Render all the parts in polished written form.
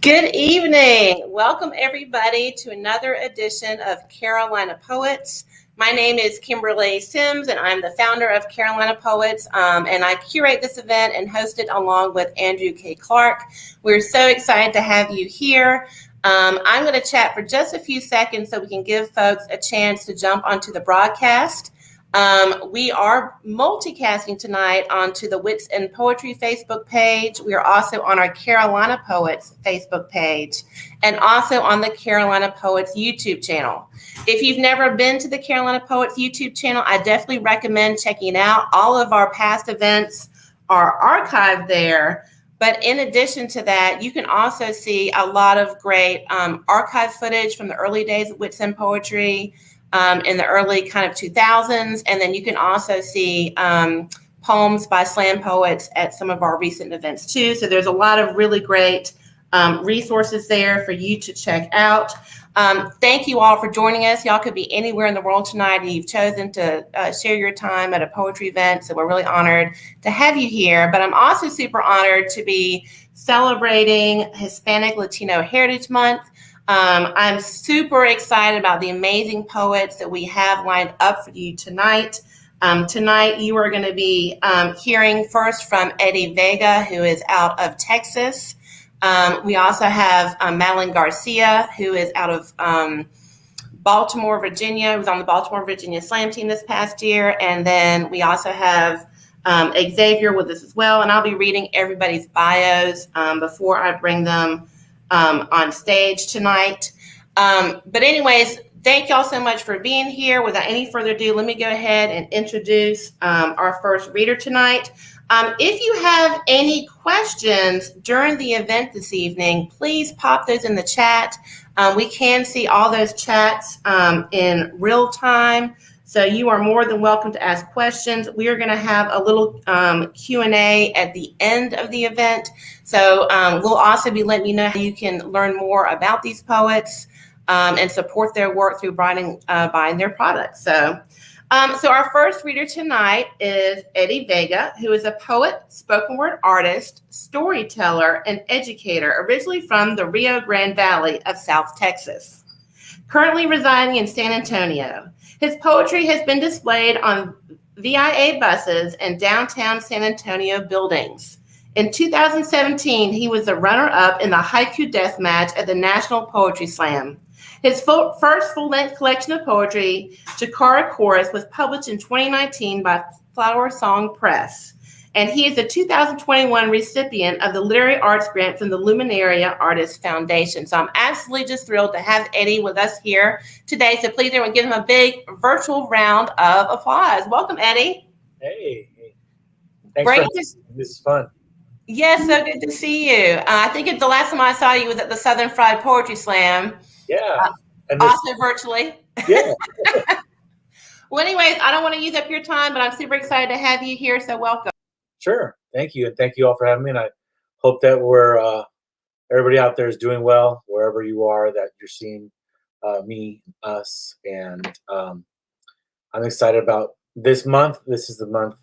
Good evening. Welcome everybody to another edition of Carolina Poets. My name is Kimberly Sims and I'm the founder of Carolina Poets, and I curate this event and host it along with Andrew K. Clark. We're so excited to have you here. I'm going to chat for just a few seconds so we can give folks a chance to jump onto the broadcast. We are multicasting tonight onto the Wits and Poetry Facebook page. We are also on our Carolina Poets Facebook page and also on the Carolina Poets YouTube channel. If you've never been to the Carolina Poets YouTube channel, I definitely recommend checking it out. All of our past events are archived there. But in addition to that, you can also see a lot of great archive footage from the early days of Wits and Poetry, in the early kind of 2000s. And then you can also see poems by slam poets at some of our recent events too. So there's a lot of really great resources there for you to check out. Thank you all for joining us. Y'all could be anywhere in the world tonight and you've chosen to share your time at a poetry event. So we're really honored to have you here. But I'm also super honored to be celebrating Hispanic-Latino Heritage Month. I'm super excited about the amazing poets that we have lined up for you tonight. Tonight, you are going to be hearing first from Eddie Vega, who is out of Texas. We also have Madeline Garcia, who is out of Baltimore, Virginia, who was on the Baltimore, Virginia Slam Team this past year. And then we also have Xavier with us as well. And I'll be reading everybody's bios before I bring them on stage tonight. But anyways, thank y'all so much for being here. Without any further ado, let me go ahead and introduce our first reader tonight. If you have any questions during the event this evening, please pop those in the chat. We can see all those chats in real time. So you are more than welcome to ask questions. We are going to have a little Q&A at the end of the event. So we'll also be letting you know how you can learn more about these poets and support their work through buying their products. So our first reader tonight is Eddie Vega, who is a poet, spoken word artist, storyteller, and educator, originally from the Rio Grande Valley of South Texas, currently residing in San Antonio. His poetry has been displayed on VIA buses and downtown San Antonio buildings. In 2017, he was a runner-up in the Haiku Death Match at the National Poetry Slam. His first full-length collection of poetry, Chicharra Chorus, was published in 2019 by FlowerSong Press. And he is a 2021 recipient of the Literary Arts Grant from the Luminaria Artist Foundation. So I'm absolutely just thrilled to have Eddie with us here today. So please everyone give him a big virtual round of applause. Welcome, Eddie. Hey. Thanks. This is fun. Yes, so good to see you. I think the last time I saw you was at the Southern Fried Poetry Slam. Yeah. Also virtually. Yeah. Well, anyways, I don't want to use up your time, but I'm super excited to have you here. So welcome. Sure. Thank you. And thank you all for having me. And I hope that everybody out there is doing well, wherever you are, that you're seeing me, us. And I'm excited about this month. This is the month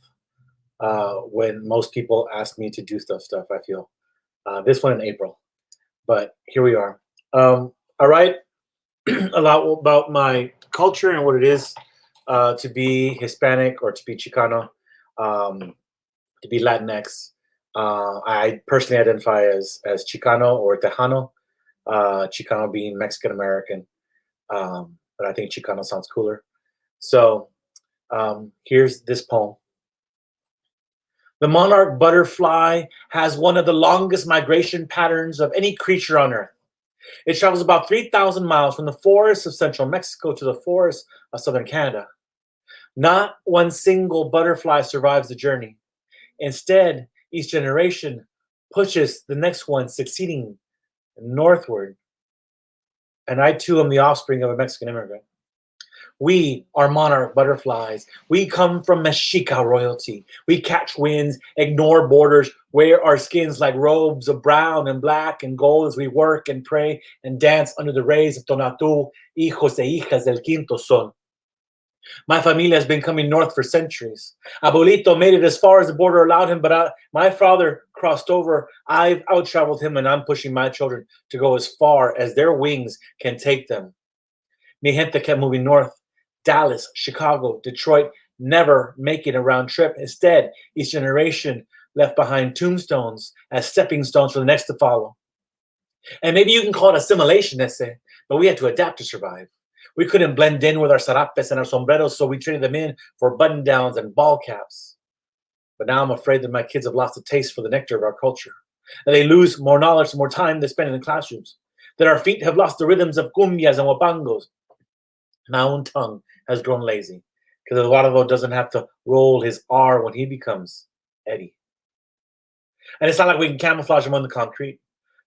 when most people ask me to do stuff, I feel. This one in April. But here we are. I write a lot about my culture and what it is to be Hispanic or to be Chicano. To be Latinx. I personally identify as Chicano or Tejano, Chicano being Mexican American, but I think Chicano sounds cooler. So here's this poem. The monarch butterfly has one of the longest migration patterns of any creature on Earth. It travels about 3,000 miles from the forests of central Mexico to the forests of southern Canada. Not one single butterfly survives the journey. Instead, each generation pushes the next one succeeding northward. And I too am the offspring of a Mexican immigrant. We are monarch butterflies. We come from Mexica royalty. We catch winds, ignore borders, wear our skins like robes of brown and black and gold as we work and pray and dance under the rays of Tonatú, hijos e hijas del quinto sol. My familia has been coming north for centuries. Abuelito made it as far as the border allowed him, but my father crossed over. I've out-traveled him, and I'm pushing my children to go as far as their wings can take them. Mi gente kept moving north. Dallas, Chicago, Detroit, never making a round trip. Instead, each generation left behind tombstones as stepping stones for the next to follow. And maybe you can call it assimilation, ese, but we had to adapt to survive. We couldn't blend in with our sarapes and our sombreros, so we traded them in for button-downs and ball caps. But now I'm afraid that my kids have lost a taste for the nectar of our culture, that they lose more knowledge, more time they spend in the classrooms, that our feet have lost the rhythms of cumbias and wapangos. My own tongue has grown lazy, because Eduardo doesn't have to roll his R when he becomes Eddie. And it's not like we can camouflage among the concrete,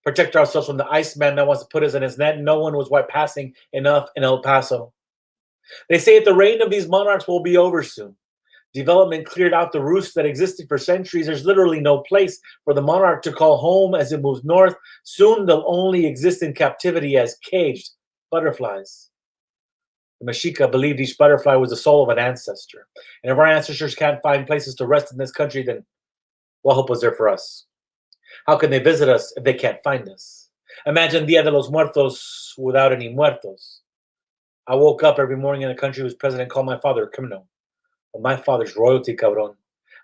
protect ourselves from the Iceman that wants to put us in his net. No one was white passing enough in El Paso. They say that the reign of these monarchs will be over soon. Development cleared out the roosts that existed for centuries. There's literally no place for the monarch to call home as it moves north. Soon they'll only exist in captivity as caged butterflies. The Mexica believed each butterfly was the soul of an ancestor. And if our ancestors can't find places to rest in this country, then what hope was there for us? How can they visit us if they can't find us? Imagine Dia de los Muertos without any muertos. I woke up every morning in a country whose president called my father a criminal. But my father's royalty, cabron.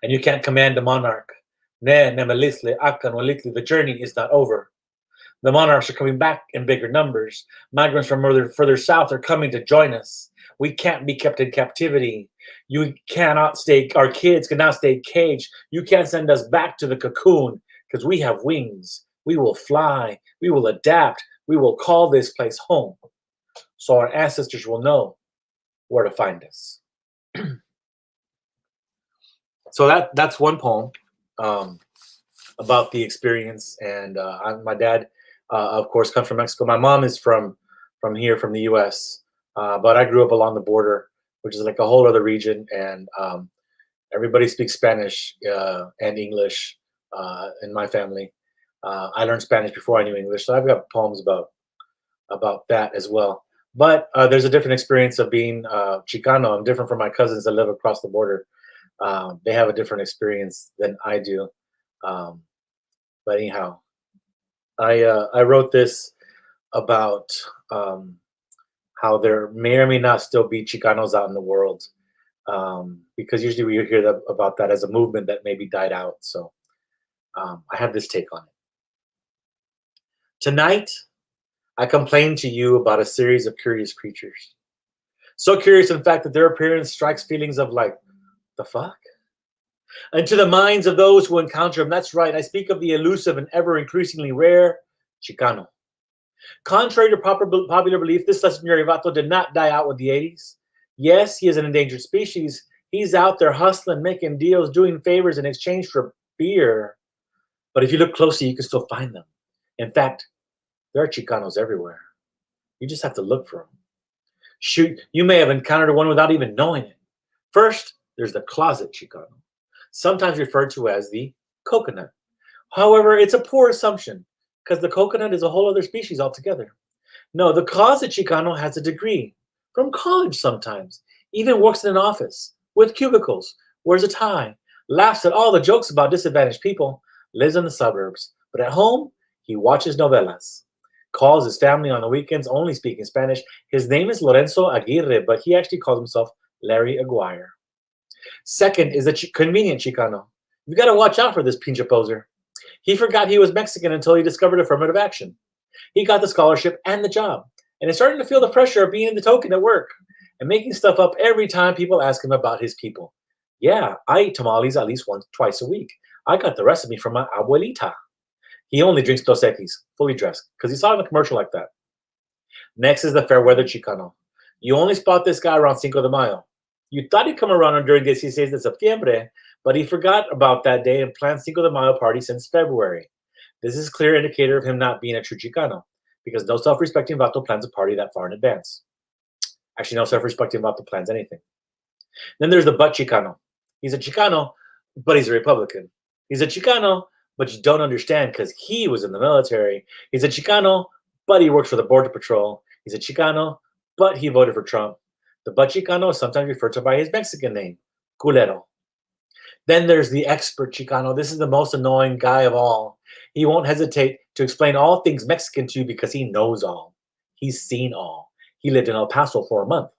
And you can't command a monarch. Ne, nemelisle, akan, walitli. The journey is not over. The monarchs are coming back in bigger numbers. Migrants from further south are coming to join us. We can't be kept in captivity. Our kids cannot stay caged. You can't send us back to the cocoon because we have wings. We will fly. We will adapt. We will call this place home. So our ancestors will know where to find us. So that's one poem about the experience. And my dad, of course, comes from Mexico. My mom is from here, from the U.S., but I grew up along the border, which is like a whole other region. And everybody speaks Spanish and English in my family. I learned Spanish before I knew English, so I've got poems about that as well. But there's a different experience of being Chicano. I'm different from my cousins that live across the border. They have a different experience than I do. But anyhow, I wrote this about how there may or may not still be Chicanos out in the world, because usually we hear about that as a movement that maybe died out. So I have this take on it. Tonight, I complain to you about a series of curious creatures. So curious, in fact, that their appearance strikes feelings of like, the fuck? And to the minds of those who encounter them, that's right, I speak of the elusive and ever increasingly rare Chicano. Contrary to popular belief, this legendary vato did not die out with the 80s. Yes, he is an endangered species. He's out there hustling, making deals, doing favors in exchange for beer. But if you look closely, you can still find them. In fact, there are Chicanos everywhere. You just have to look for them. Shoot, you may have encountered one without even knowing it. First, there's the closet Chicano, sometimes referred to as the coconut. However, it's a poor assumption because the coconut is a whole other species altogether. No, the closet Chicano has a degree, from college sometimes, even works in an office, with cubicles, wears a tie, laughs at all the jokes about disadvantaged people, lives in the suburbs, but at home, he watches novelas, calls his family on the weekends only speaking Spanish. His name is Lorenzo Aguirre, but he actually calls himself Larry Aguirre. Second is the convenient Chicano. You got to watch out for this pinche poser. He forgot he was Mexican until he discovered affirmative action. He got the scholarship and the job, and is starting to feel the pressure of being in the token at work and making stuff up every time people ask him about his people. Yeah, I eat tamales at least twice a week. I got the recipe from my abuelita. He only drinks Dos Equis, fully dressed, because he saw it in a commercial like that. Next is the fair weather Chicano. You only spot this guy around Cinco de Mayo. You thought he'd come around during 16 de septiembre, but he forgot about that day and planned Cinco de Mayo party since February. This is a clear indicator of him not being a true Chicano, because no self-respecting vato plans a party that far in advance. Actually, no self-respecting vato plans anything. Then there's the butt Chicano. He's a Chicano, but he's a Republican. He's a Chicano, but you don't understand because he was in the military. He's a Chicano, but he works for the Border Patrol. He's a Chicano, but he voted for Trump. The butt Chicano is sometimes referred to by his Mexican name, culero. Then there's the expert Chicano. This is the most annoying guy of all. He won't hesitate to explain all things Mexican to you because he knows all. He's seen all. He lived in El Paso for a month.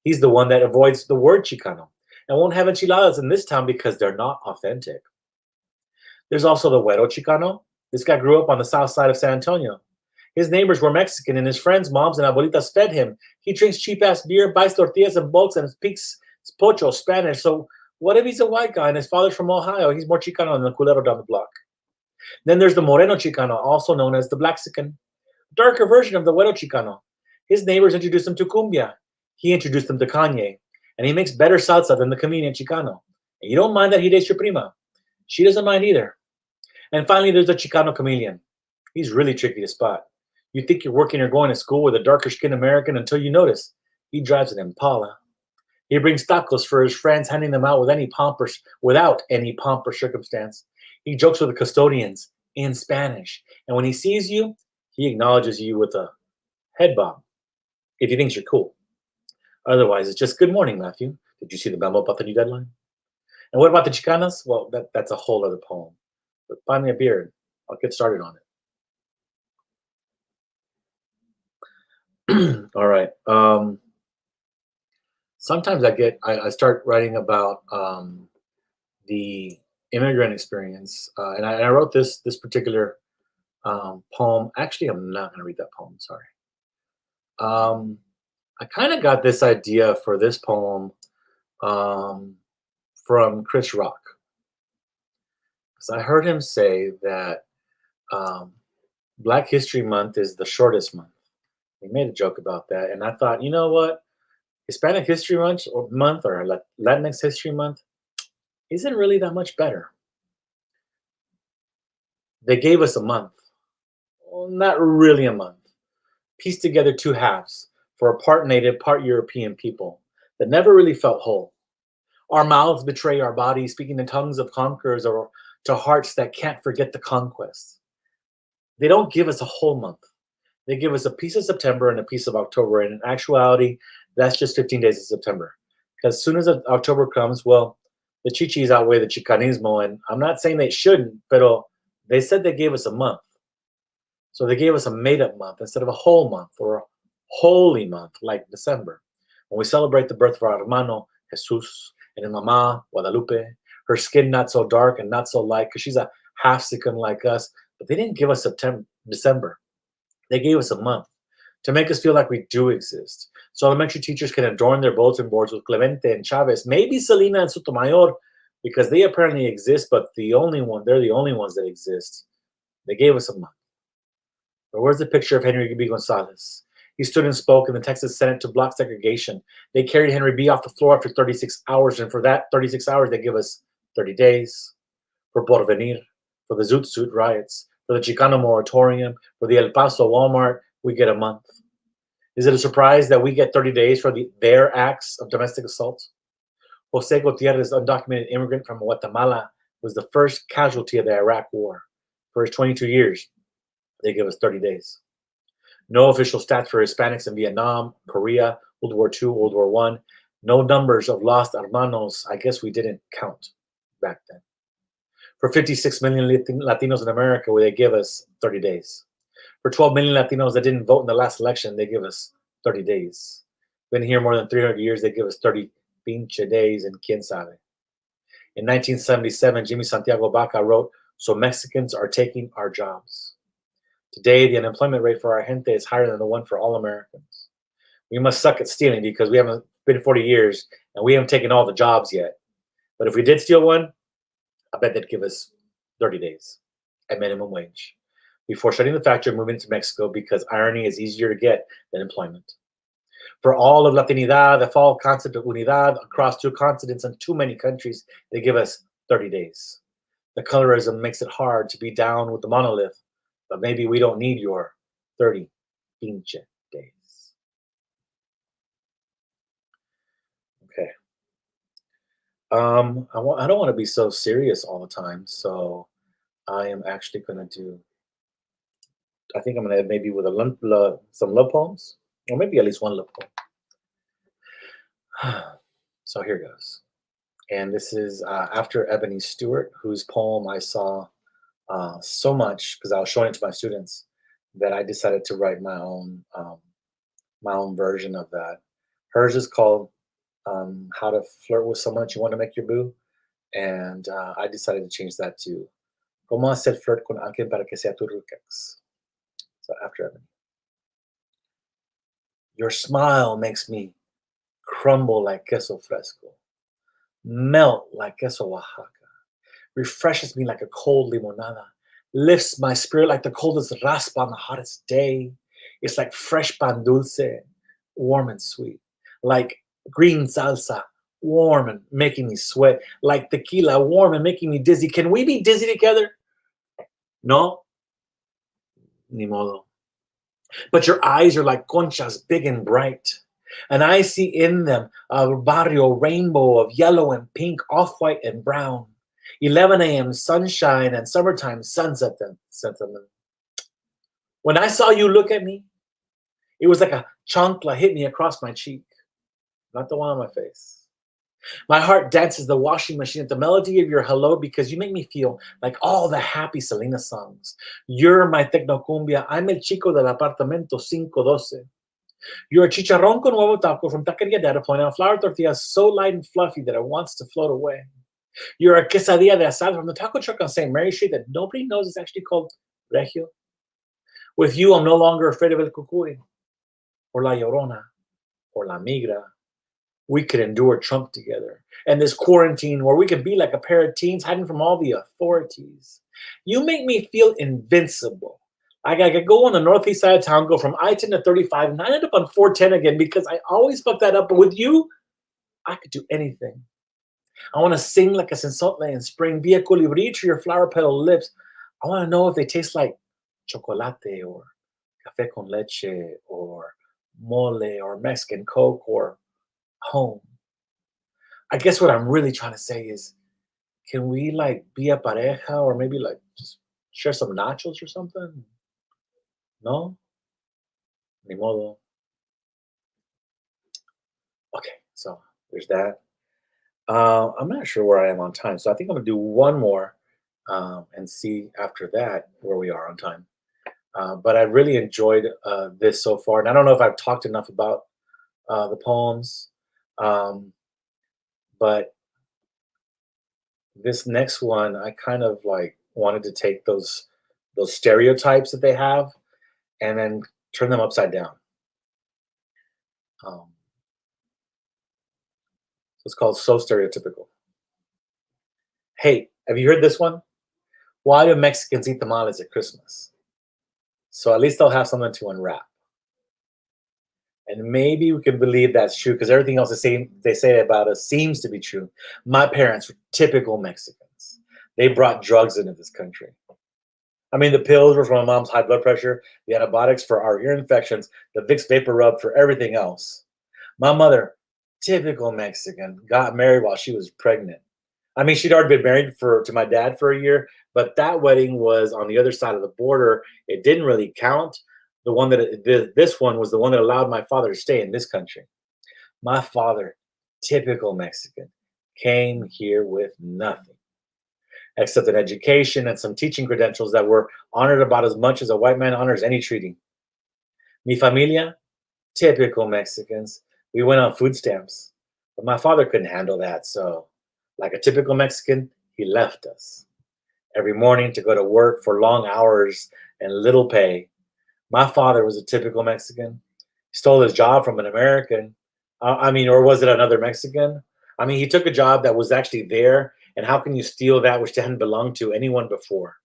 He's the one that avoids the word Chicano and won't have enchiladas in this town because they're not authentic. There's also the güero Chicano. This guy grew up on the south side of San Antonio. His neighbors were Mexican and his friends, moms, and abuelitas fed him. He drinks cheap-ass beer, buys tortillas and bulks, and speaks pocho, Spanish. So what if he's a white guy and his father's from Ohio? He's more Chicano than the culero down the block. Then there's the Moreno Chicano, also known as the Blaxican. Darker version of the güero Chicano. His neighbors introduced him to cumbia. He introduced them to Kanye. And he makes better salsa than the comedian Chicano. And you don't mind that he dates your prima. She doesn't mind either. And finally, there's the Chicano Chameleon. He's really tricky to spot. You think you're working or going to school with a darker-skinned American until you notice he drives an Impala. He brings tacos for his friends, handing them out without any pomp or circumstance. He jokes with the custodians in Spanish. And when he sees you, he acknowledges you with a head bob if he thinks you're cool. Otherwise, it's just, good morning, Matthew. Did you see the memo about the new deadline? And what about the Chicanas? Well, that's a whole other poem. But buy me a beer and I'll get started on it. All right. Sometimes I start writing about the immigrant experience, and I wrote this particular poem. Actually, I'm not going to read that poem. Sorry. I kind of got this idea for this poem from Chris Rock, because I heard him say that Black History Month is the shortest month. He made a joke about that, and I thought, you know what? Hispanic History Month or Latinx History Month isn't really that much better. They gave us a month. Well, not really a month. Pieced together two halves for a part native, part European people that never really felt whole. Our mouths betray our bodies, speaking the tongues of conquerors, or to hearts that can't forget the conquest. They don't give us a whole month. They give us a piece of September and a piece of October, and in actuality, that's just 15 days of September. Because as soon as October comes, well, the chichis outweigh the chicanismo, and I'm not saying they shouldn't, but they said they gave us a month. So they gave us a made-up month instead of a whole month or a holy month like December, when we celebrate the birth of our hermano, Jesus, and his mama, Guadalupe, her skin not so dark and not so light because she's a half-Sican like us, but they didn't give us December. They gave us a month to make us feel like we do exist. So elementary teachers can adorn their bulletin boards with Clemente and Chavez, maybe Selena and Sotomayor, because they apparently exist, but they're the only ones that exist. They gave us a month. But where's the picture of Henry B. Gonzalez? He stood and spoke in the Texas Senate to block segregation. They carried Henry B. off the floor after 36 hours, and for that 36 hours, they give us 30 days. For Porvenir, for the Zoot Suit riots, for the Chicano moratorium, for the El Paso Walmart, we get a month. Is it a surprise that we get 30 days for their acts of domestic assault? Jose Gutierrez, undocumented immigrant from Guatemala, was the first casualty of the Iraq War. For his 22 years, they give us 30 days. No official stats for Hispanics in Vietnam, Korea, World War II, World War I. No numbers of lost hermanos. I guess we didn't count back then. For 56 million Latinos in America, where they give us 30 days. For 12 million Latinos that didn't vote in the last election, they give us 30 days. Been here more than 300 years, they give us 30 pinche days, and quien sabe. In 1977, Jimmy Santiago Baca wrote, "So Mexicans are taking our jobs." Today, the unemployment rate for our gente is higher than the one for all Americans. We must suck at stealing because we haven't been 40 years and we haven't taken all the jobs yet. But if we did steal one, I bet they'd give us 30 days at minimum wage before shutting the factory and moving to Mexico, because irony is easier to get than employment. For all of Latinidad, the fall concept of unidad across two continents and too many countries, they give us 30 days. The colorism makes it hard to be down with the monolith, but maybe we don't need your 30 pinche days. Okay. I don't want to be so serious all the time, so I am actually going to I think I'm going to maybe with some love poems, or maybe at least one love poem. So here goes. And this is after Ebony Stewart, whose poem I saw so much because I was showing it to my students that I decided to write my own version of that. Hers is called "How to Flirt with Someone That You Want to Make Your Boo," and I decided to change that to "Cómo hacer flirt con alguien para que sea tu ruquex." So after Ebony, your smile makes me crumble like queso fresco, melt like queso Oaxaca, refreshes me like a cold limonada, lifts my spirit like the coldest raspa on the hottest day. It's like fresh pan dulce, warm and sweet, like green salsa, warm and making me sweat, like tequila, warm and making me dizzy. Can we be dizzy together? No, ni modo. But your eyes are like conchas, big and bright. And I see in them a barrio rainbow of yellow and pink, off-white and brown. 11 a.m. sunshine and summertime sunset sentiment. When I saw you look at me, it was like a chancla hit me across my cheek, not the one on my face. My heart dances the washing machine at the melody of your hello because you make me feel like all the happy Selena songs. You're my tecnocumbia. I'm el chico del apartamento 512. You're a chicharrón con huevo taco from Taqueria Data Point on flour tortillas so light and fluffy that it wants to float away. You're a quesadilla de asado from the taco truck on St. Mary Street that nobody knows is actually called Regio. With you, I'm no longer afraid of el cucuy, or la llorona, or la migra. We could endure Trump together. And this quarantine where we could be like a pair of teens hiding from all the authorities. You make me feel invincible. Like I could go on the northeast side of town, go from I-10 to 35, and I end up on 410 again because I always fuck that up. But with you, I could do anything. I want to sing like a sensotle in spring, be a colibri to your flower petal lips. I want to know if they taste like chocolate or café con leche or mole or Mexican Coke or home. I guess what I'm really trying to say is, can we like be a pareja or maybe like just share some nachos or something? No? Ni modo. Okay, so there's that. I'm not sure where I am on time, so I think I'm gonna do one more and see after that where we are on time. But I really enjoyed this so far, and I don't know if I've talked enough about the poems, but this next one, I kind of like wanted to take those stereotypes that they have and then turn them upside down. So it's called So Stereotypical. Hey, have you heard this one? Why do Mexicans eat tamales at Christmas? So at least they'll have something to unwrap. And maybe we can believe that's true because everything else they say about us seems to be true. My parents were typical Mexicans. They brought drugs into this country. I mean, the pills were for my mom's high blood pressure, the antibiotics for our ear infections, the Vicks Vapor Rub for everything else. My mother, typical Mexican, got married while she was pregnant. I mean, she'd already been married to my dad for a year, but that wedding was on the other side of the border. It didn't really count. This one was the one that allowed my father to stay in this country. My father, typical Mexican, came here with nothing except an education and some teaching credentials that were honored about as much as a white man honors any treaty. Mi familia, typical Mexicans. We went on food stamps, but my father couldn't handle that, so like a typical Mexican, he left us every morning to go to work for long hours and little pay. My father was a typical Mexican. He stole his job from an American. Or was it another Mexican? I mean, he took a job that was actually there, and how can you steal that which hadn't belonged to anyone before?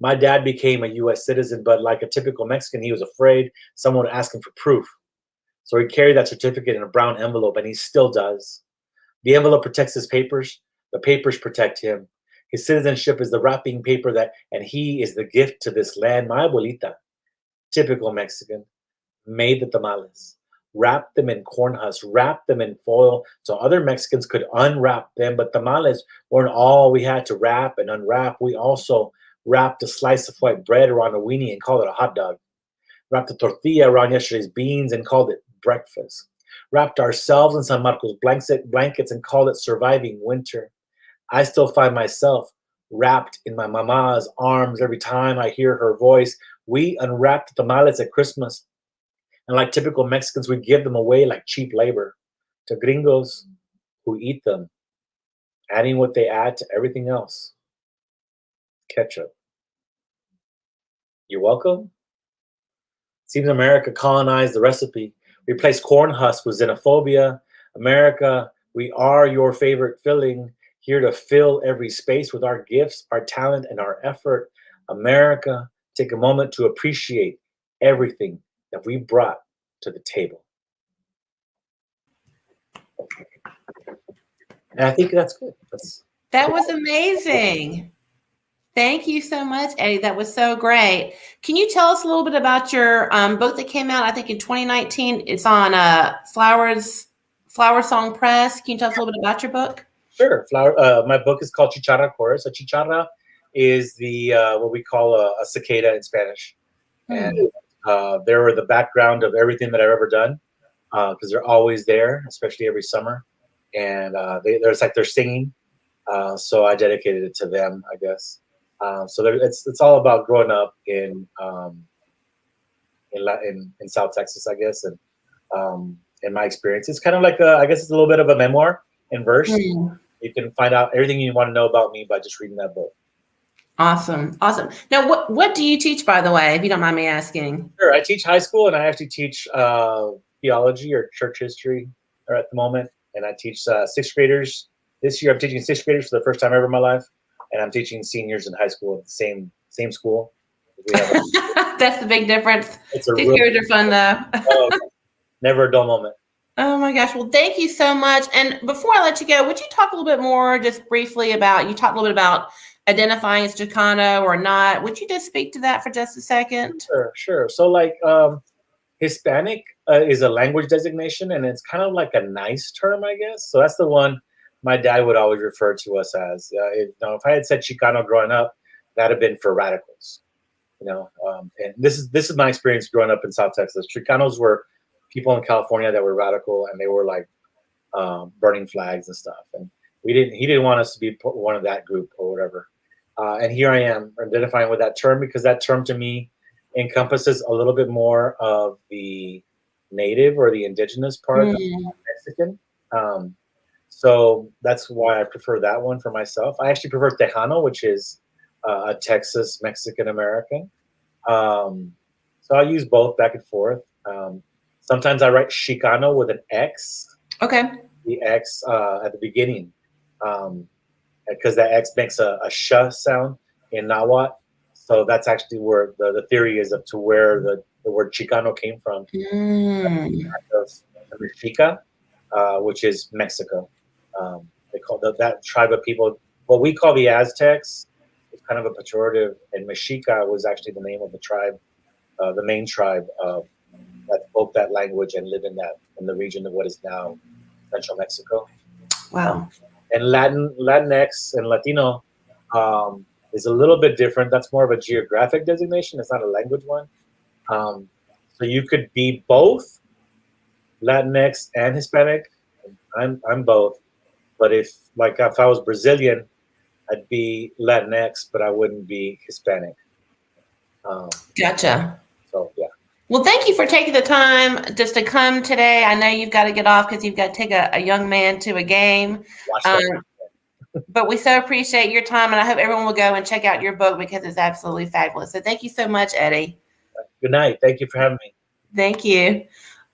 My dad became a U.S. citizen, but like a typical Mexican, he was afraid someone would ask him for proof. So he carried that certificate in a brown envelope, and he still does. The envelope protects his papers. The papers protect him. His citizenship is the wrapping paper and he is the gift to this land. My abuelita, typical Mexican, made the tamales, wrapped them in corn husks, wrapped them in foil so other Mexicans could unwrap them. But tamales weren't all we had to wrap and unwrap. We also wrapped a slice of white bread around a weenie and called it a hot dog. Wrapped a tortilla around yesterday's beans and called it breakfast. wrapped ourselves in San Marcos blankets and called it surviving winter. I still find myself wrapped in my mama's arms every time I hear her voice. We unwrapped tamales at Christmas, and like typical Mexicans, we give them away like cheap labor to gringos who eat them, adding what they add to everything else. Ketchup. You're welcome. Seems America colonized the recipe, replaced corn husks with xenophobia. America, we are your favorite filling, here to fill every space with our gifts, our talent, and our effort. America, take a moment to appreciate everything that we brought to the table. And I think that's good. That was amazing. Thank you so much, Eddie. That was so great. Can you tell us a little bit about your book that came out, I think, in 2019? It's on FlowerSong Press. Can you tell us a little bit about your book? Sure. My book is called Chicharra Chorus. A chicharra is the what we call a cicada in Spanish. And they were the background of everything that I've ever done, because they're always there, especially every summer. And it's like they're singing. So I dedicated it to them, I guess. So it's all about growing up in South Texas, I guess, and in my experience, it's kind of like I guess it's a little bit of a memoir in verse. You can find out everything you want to know about me by just reading that book. Awesome. Now, what do you teach, by the way, if you don't mind me asking? Sure, I teach high school, and I actually teach theology or church history at the moment, and I teach sixth graders. This year, I'm teaching sixth graders for the first time ever in my life. And I'm teaching seniors in high school at the same school. That's the big difference. Sixth graders are fun, though. Never a dull moment. Oh my gosh. Well, thank you so much. And before I let you go, would you talk a little bit more, just briefly, you talked a little bit about identifying as Chicano or not. Would you just speak to that for just a second? Sure. So like Hispanic is a language designation, and it's kind of like a nice term, I guess. So that's the one my dad would always refer to us as. If I had said Chicano growing up, that'd have been for radicals, and this is my experience growing up in South Texas. Chicanos were people in California that were radical, and they were like burning flags and stuff. And he didn't want us to be one of that group or whatever. And here I am identifying with that term, because that term to me encompasses a little bit more of the native or the indigenous part of Mexican. So that's why I prefer that one for myself. I actually prefer Tejano, which is a Texas Mexican American. So I use both back and forth. Sometimes I write Chicano with an X. Okay. The X at the beginning, because that X makes a sh sound in Nahuatl. So that's actually where the theory is to where the word Chicano came from. Mexica, which is Mexico. They call that tribe of people, what we call the Aztecs, is kind of a pejorative, and Mexica was actually the name of the tribe, the main tribe that spoke that language and lived in the region of what is now central Mexico. Wow. And Latinx and Latino is a little bit different. That's more of a geographic designation. It's not a language one. So you could be both Latinx and Hispanic. I'm both. But if I was Brazilian, I'd be Latinx, but I wouldn't be Hispanic. Gotcha. So, yeah. Well, thank you for taking the time just to come today. I know you've got to get off because you've got to take a young man to a game. But we so appreciate your time, and I hope everyone will go and check out your book because it's absolutely fabulous. So thank you so much, Eddie. Good night. Thank you for having me. Thank you.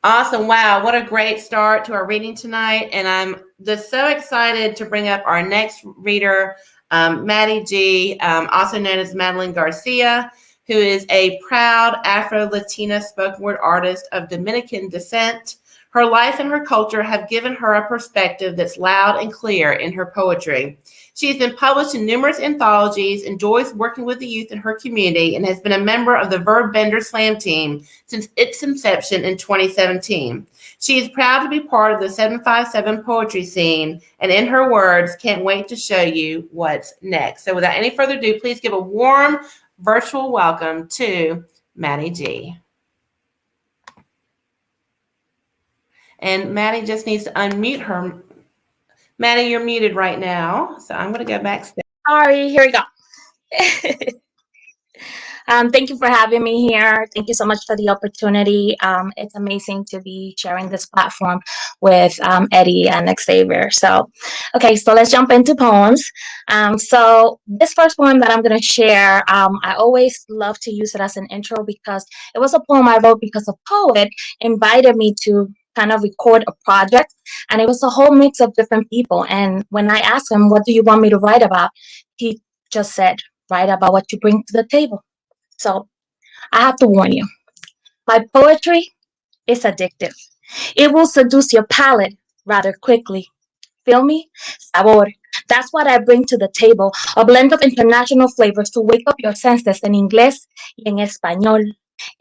Awesome. Wow. What a great start to our reading tonight. And I'm just so excited to bring up our next reader, MaddieG, also known as Madeline Garcia, who is a proud Afrolatina spoken word artist of Dominican descent. Her life and her culture have given her a perspective that's loud and clear in her poetry. She has been published in numerous anthologies, enjoys working with the youth in her community, and has been a member of the Verb Bender Slam Team since its inception in 2017. She is proud to be part of the 757 poetry scene, and in her words, can't wait to show you what's next. So without any further ado, please give a warm virtual welcome to MaddieG. And Maddie just needs to unmute her. Maddie, you're muted right now. So I'm going to go back. Sorry, here we go. Thank you for having me here. Thank you so much for the opportunity. It's amazing to be sharing this platform with Eddie and Xavier. So let's jump into poems. So this first poem that I'm going to share, I always love to use it as an intro because it was a poem I wrote because a poet invited me to kind of record a project, and it was a whole mix of different people. And when I asked him, what do you want me to write about? He just said, write about what you bring to the table. So I have to warn you, my poetry is addictive. It will seduce your palate rather quickly. Feel me? Sabor. That's what I bring to the table, a blend of international flavors to wake up your senses in inglés y en español.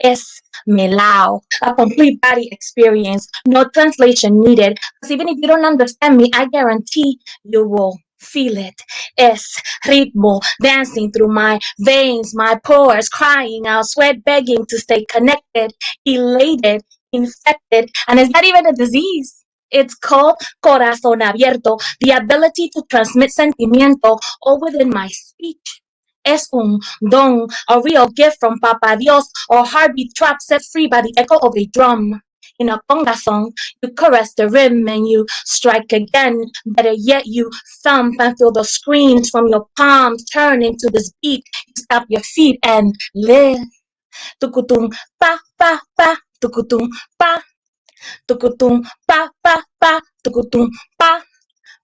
Es melao, a complete body experience, no translation needed, because even if you don't understand me, I guarantee you will feel it. Es ritmo, dancing through my veins, my pores, crying out, sweat begging to stay connected, elated, infected, and it's not even a disease. It's called corazón abierto, the ability to transmit sentimiento all within my speech. Es un don, a real gift from Papa Dios, or heartbeat trap set free by the echo of a drum. In a conga song, you caress the rim and you strike again. Better yet, you thump and feel the screams from your palms turn into this beat. You stop your feet and live. Tukutum pa pa pa, tukutum pa, tukutum pa pa pa, tukutum pa.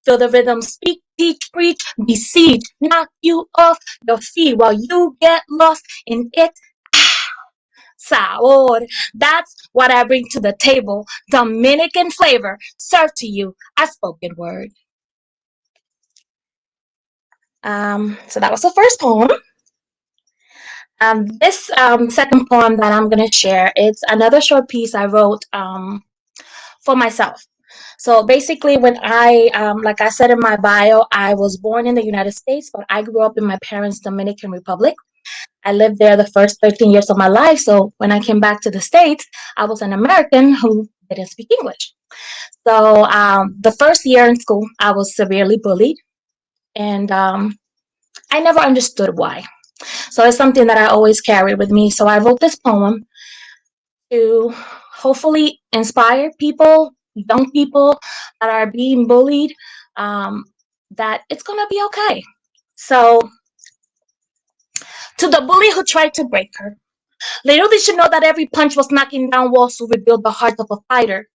Feel the rhythm speak, teach, preach, besiege, knock you off your feet while you get lost in it. Sabor. That's what I bring to the table. Dominican flavor served to you as spoken word. So that was the first poem. This second poem that I'm going to share, it's another short piece I wrote for myself. So basically, when I, like I said in my bio, I was born in the United States, but I grew up in my parents' Dominican Republic. I lived there the first 13 years of my life. So when I came back to the States, I was an American who didn't speak English. So the first year in school, I was severely bullied, and I never understood why. So it's something that I always carry with me. So I wrote this poem to hopefully inspire people, young people that are being bullied, that it's going to be okay. So, to the bully who tried to break her, little did she know that every punch was knocking down walls to rebuild the heart of a fighter.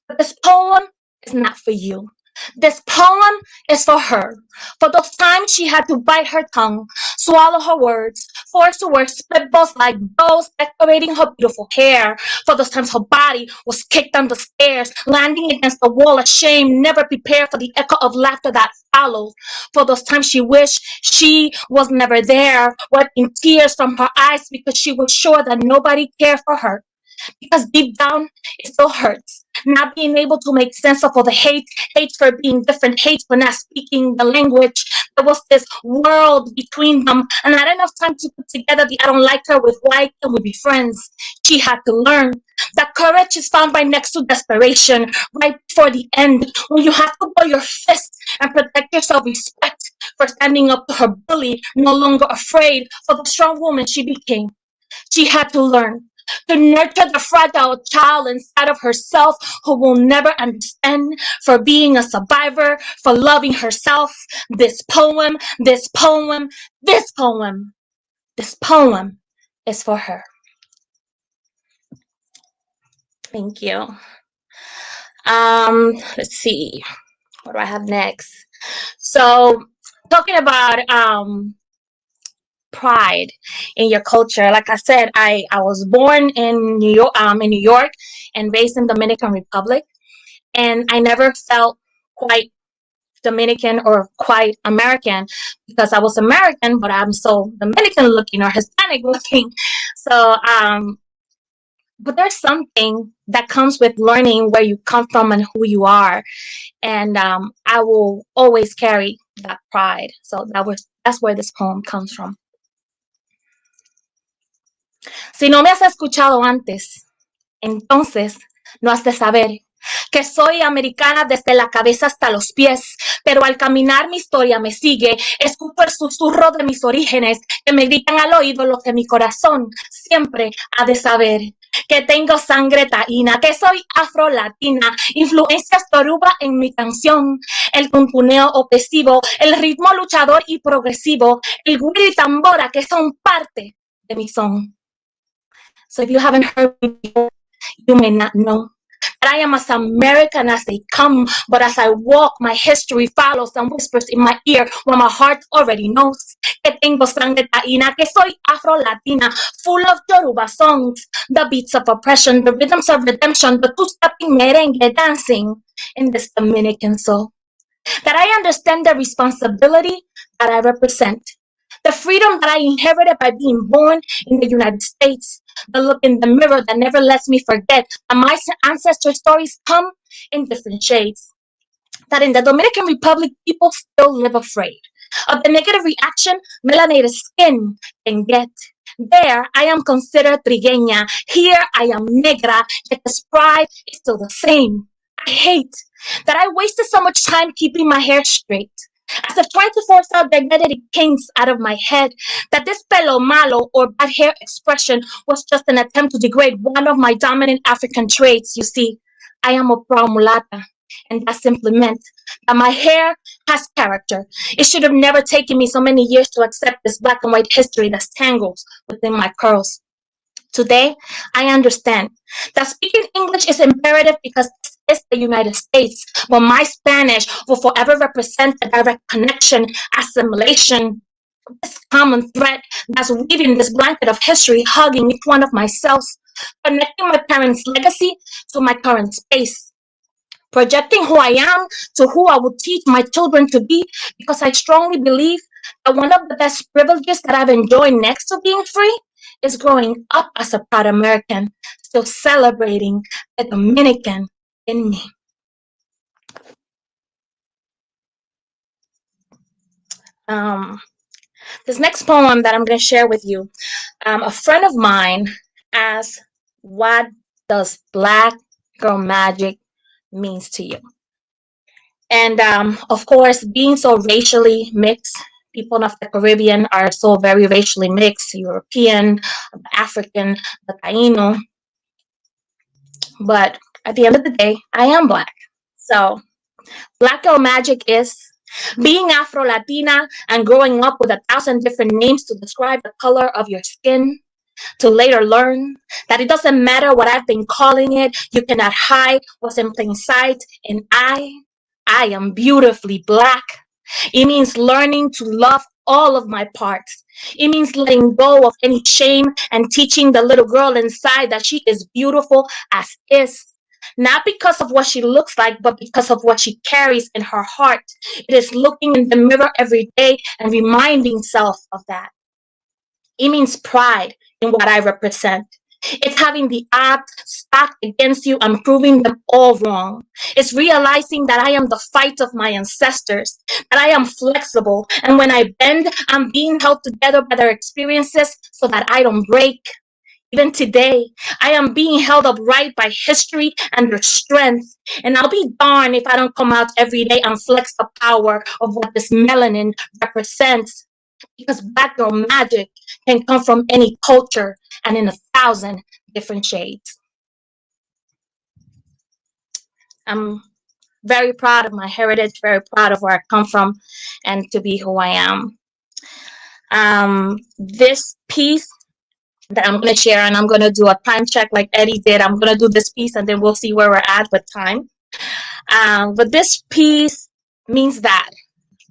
But this poem is not for you. This poem is for her. For those times she had to bite her tongue, swallow her words, force her words, spit balls like bows decorating her beautiful hair. For those times her body was kicked down the stairs, landing against the wall of shame, never prepared for the echo of laughter that followed. For those times she wished she was never there, wiping tears from her eyes because she was sure that nobody cared for her. Because deep down, it still hurts. Not being able to make sense of all the hate for being different, hate for not speaking the language. There was this world between them, and not enough time to put together the I don't like her with like and we be friends. She had to learn that courage is found right next to desperation, right before the end, when you have to blow your fist and protect your self-respect for standing up to her bully, no longer afraid for the strong woman she became. She had to learn to nurture the fragile child inside of herself who will never understand, for being a survivor, for loving herself. This poem is for her. Thank you. Let's see. What do I have next? So, talking about pride in your culture. Like I said, I was born in New York and raised in Dominican Republic, and I never felt quite Dominican or quite American because I was American, but I'm so Dominican looking or Hispanic looking. So but there's something that comes with learning where you come from and who you are, and I will always carry that pride. So that's where this poem comes from. Si no me has escuchado antes, entonces no has de saber que soy americana desde la cabeza hasta los pies, pero al caminar mi historia me sigue, escucho el susurro de mis orígenes que me gritan al oído lo que mi corazón siempre ha de saber. Que tengo sangre taína, que soy afrolatina, influencias yoruba en mi canción, el tuntuneo opresivo, el ritmo luchador y progresivo, el güiro y tambora que son parte de mi son. So if you haven't heard me before, you may not know that I am as American as they come, but as I walk, my history follows and whispers in my ear what my heart already knows. Que tengo sangre taína, que soy afro-latina, full of Yoruba songs, the beats of oppression, the rhythms of redemption, the two-stepping merengue dancing in this Dominican soul. That I understand the responsibility that I represent, the freedom that I inherited by being born in the United States, the look in the mirror that never lets me forget that my ancestor stories come in different shades. That in the Dominican Republic, people still live afraid of the negative reaction melanated skin can get. There, I am considered trigueña. Here, I am negra, yet the pride is still the same. I hate that I wasted so much time keeping my hair straight, as if trying to force out the identity kinks out of my head, that this pelo malo or bad hair expression was just an attempt to degrade one of my dominant African traits. You see, I am a proud mulata, and that simply meant that my hair has character. It should have never taken me so many years to accept this black and white history that tangles within my curls. Today, I understand that speaking English is imperative because this is the United States, but my Spanish will forever represent a direct connection, assimilation, this common thread that's weaving this blanket of history, hugging each one of my cells, connecting my parents' legacy to my current space, projecting who I am to who I will teach my children to be, because I strongly believe that one of the best privileges that I've enjoyed next to being free is growing up as a proud American, still celebrating the Dominican in me. This next poem that I'm going to share with you, a friend of mine asked, what does Black Girl Magic means to you? And of course, being so racially mixed, people of the Caribbean are so very racially mixed, European, African, Latino. But at the end of the day, I am Black. So Black Girl Magic is being Afro-Latina and growing up with 1,000 different names to describe the color of your skin, to later learn that it doesn't matter what I've been calling it, you cannot hide what's in plain sight, and I am beautifully Black. It means learning to love all of my parts. It means letting go of any shame and teaching the little girl inside that she is beautiful as is. Not because of what she looks like, but because of what she carries in her heart. It is looking in the mirror every day and reminding self of that. It means pride in what I represent. It's having the odds stacked against you and proving them all wrong. It's realizing that I am the fight of my ancestors, that I am flexible, and when I bend, I'm being held together by their experiences so that I don't break. Even today, I am being held upright by history and their strength, and I'll be darned if I don't come out every day and flex the power of what this melanin represents. Because Black Girl Magic can come from any culture and in 1,000 different shades. I'm very proud of my heritage, very proud of where I come from, and to be who I am. This piece that I'm going to share, and I'm going to do a time check like Eddie did. I'm going to do this piece, and then we'll see where we're at with time. But this piece means that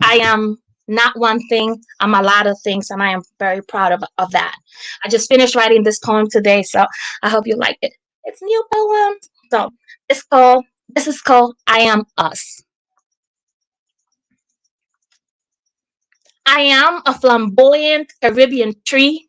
I am not one thing, I'm a lot of things, and I am very proud of that. I just finished writing this poem today, so I hope you like it. It's a new poem. So this is called I Am Us. I am a flamboyant Caribbean tree,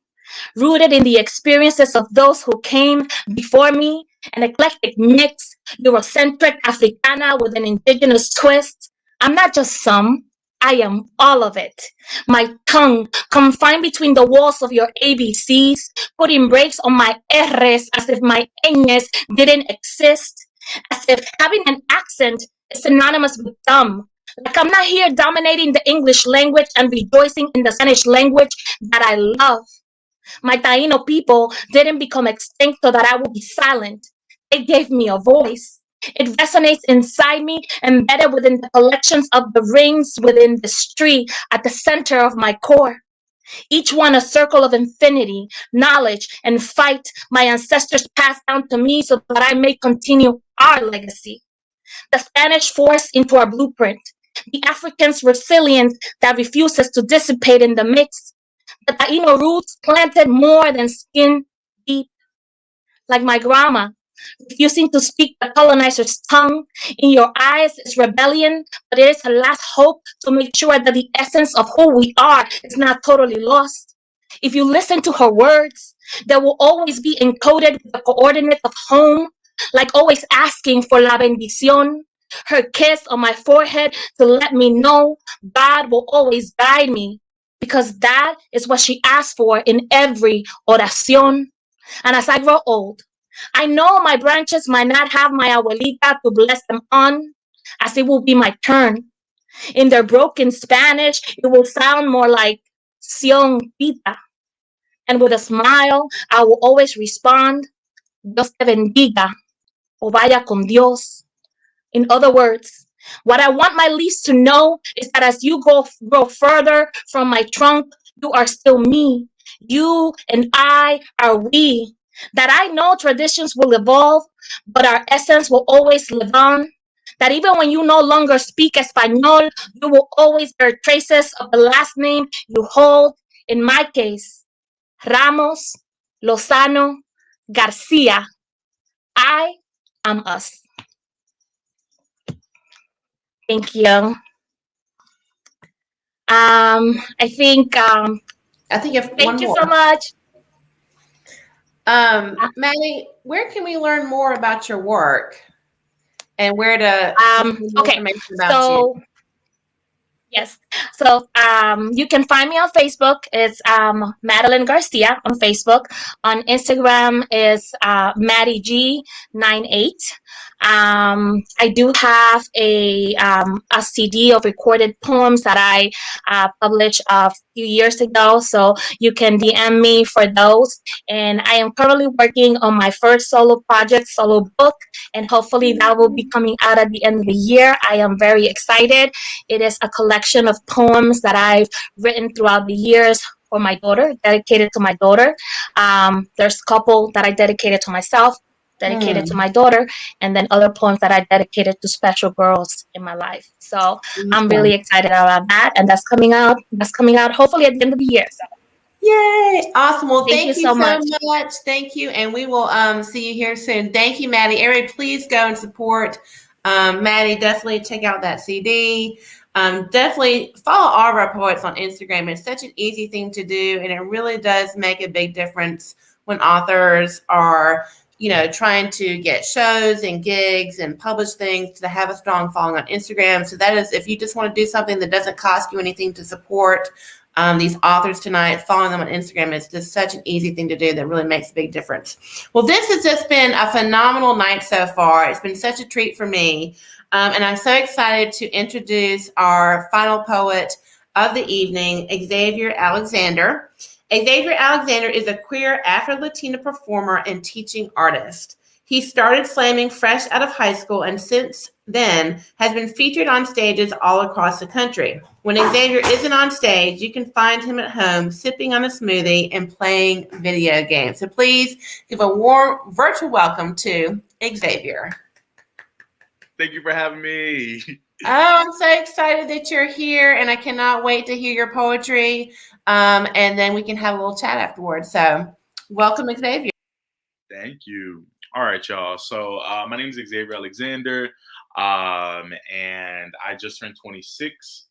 rooted in the experiences of those who came before me, an eclectic mix, Eurocentric Africana with an indigenous twist. I'm not just some, I am all of it. My tongue confined between the walls of your ABCs, putting brakes on my R's as if my Ñ's didn't exist. as if having an accent is synonymous with dumb. Like I'm not here dominating the English language and rejoicing in the Spanish language that I love. My Taino people didn't become extinct so that I would be silent. They gave me a voice. It resonates inside me, embedded within the collections of the rings within this tree at the center of my core. Each one a circle of infinity, knowledge, and fight my ancestors passed down to me so that I may continue our legacy. The Spanish force into our blueprint. The African's resilience that refuses to dissipate in the mix. The Taino roots planted more than skin deep, like my grandma, refusing to speak the colonizer's tongue. In your eyes is rebellion, but it is a last hope to make sure that the essence of who we are is not totally lost. If you listen to her words, they will always be encoded with the coordinate of home, like always asking for la bendición. Her kiss on my forehead to let me know God will always guide me, because that is what she asked for in every oración. And as I grow old, I know my branches might not have my abuelita to bless them on, as it will be my turn. In their broken Spanish, it will sound more like Sion Pita. And with a smile, I will always respond, Dios te bendiga, o vaya con Dios. In other words, what I want my leaves to know is that as you grow further from my trunk, you are still me. You and I are we. That I know traditions will evolve, but our essence will always live on. That even when you no longer speak Espanol, you will always bear traces of the last name you hold. In my case, Ramos, Lozano, Garcia. I am us. Thank you. I think. I think if Thank one you more. so much. Maddie, where can we learn more about your work and where to find more Okay. information about you? Yes. So you can find me on Facebook. It's Madeline Garcia on Facebook. On Instagram is MaddieG98. I do have a CD of recorded poems that I published a few years ago. So you can DM me for those. And I am currently working on my first solo project, solo book, and hopefully that will be coming out at the end of the year. I am very excited. It is a collection of poems that I've written throughout the years for my daughter, dedicated to my daughter. There's a couple that I dedicated to myself, dedicated to my daughter, and then other poems that I dedicated to special girls in my life. So I'm really excited about that, and that's coming out. That's coming out hopefully at the end of the year. So. Yay! Awesome. Well, thank you so much. Thank you, and we will see you here soon. Thank you, Maddie. Everybody, please go and support Maddie. Definitely check out that CD. Definitely follow all of our poets on Instagram. It's such an easy thing to do, and it really does make a big difference when authors are, trying to get shows and gigs and publish things, to have a strong following on Instagram. So that is, if you just want to do something that doesn't cost you anything to support these authors tonight, following them on Instagram is just such an easy thing to do that really makes a big difference. Well, this has just been a phenomenal night so far. It's been such a treat for me. And I'm so excited to introduce our final poet of the evening, Xavier Alexander. Xavier Alexander is a queer Afro-Latina performer and teaching artist. He started slamming fresh out of high school and since then has been featured on stages all across the country. When Xavier isn't on stage, you can find him at home sipping on a smoothie and playing video games. So please give a warm virtual welcome to Xavier. Thank you for having me. Oh, I'm so excited that you're here, and I cannot wait to hear your poetry. And then we can have a little chat afterwards. So welcome, Xavier. Thank you. All right, y'all. So my name is Xavier Alexander, and I just turned 26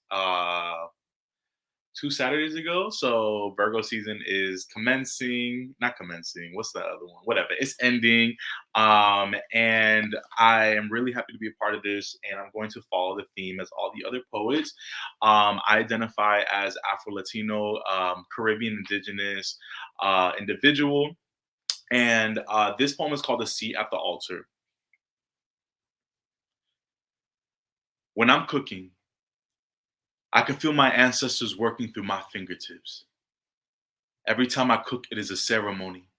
2 Saturdays ago. So Virgo season is commencing, not commencing. What's the other one? Whatever. It's ending. And I am really happy to be a part of this. And I'm going to follow the theme as all the other poets. I identify as Afro-Latino, Caribbean indigenous individual. And this poem is called "A Seat at the Altar." When I'm cooking, I can feel my ancestors working through my fingertips. Every time I cook, it is a ceremony,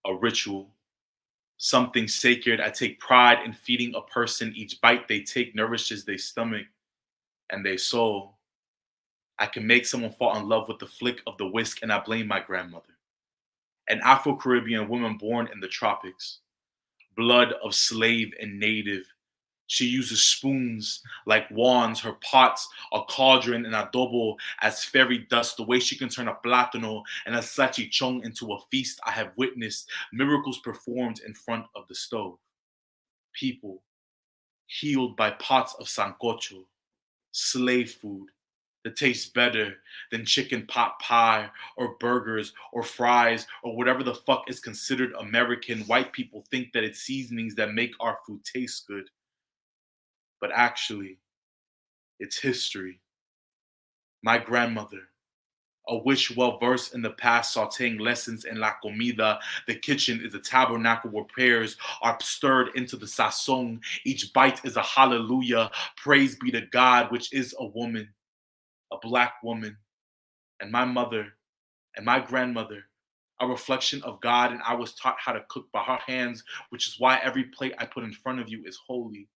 a ritual, something sacred. I take pride in feeding a person. Each bite they take nourishes their stomach and their soul. I can make someone fall in love with the flick of the whisk, and I blame my grandmother, an Afro-Caribbean woman born in the tropics, blood of slave and native. She uses spoons like wands, her pots, a cauldron, and adobo as fairy dust. The way she can turn a plátano and a salchichón into a feast, I have witnessed miracles performed in front of the stove. People healed by pots of sancocho, slave food that tastes better than chicken pot pie or burgers or fries or whatever the fuck is considered American. White people think that it's seasonings that make our food taste good. But actually, it's history. My grandmother, a witch well-versed in the past, sauteing lessons in la comida. The kitchen is a tabernacle where prayers are stirred into the sazon. Each bite is a hallelujah. Praise be to God, which is a woman, a black woman. And my mother and my grandmother, a reflection of God, and I was taught how to cook by her hands, which is why every plate I put in front of you is holy.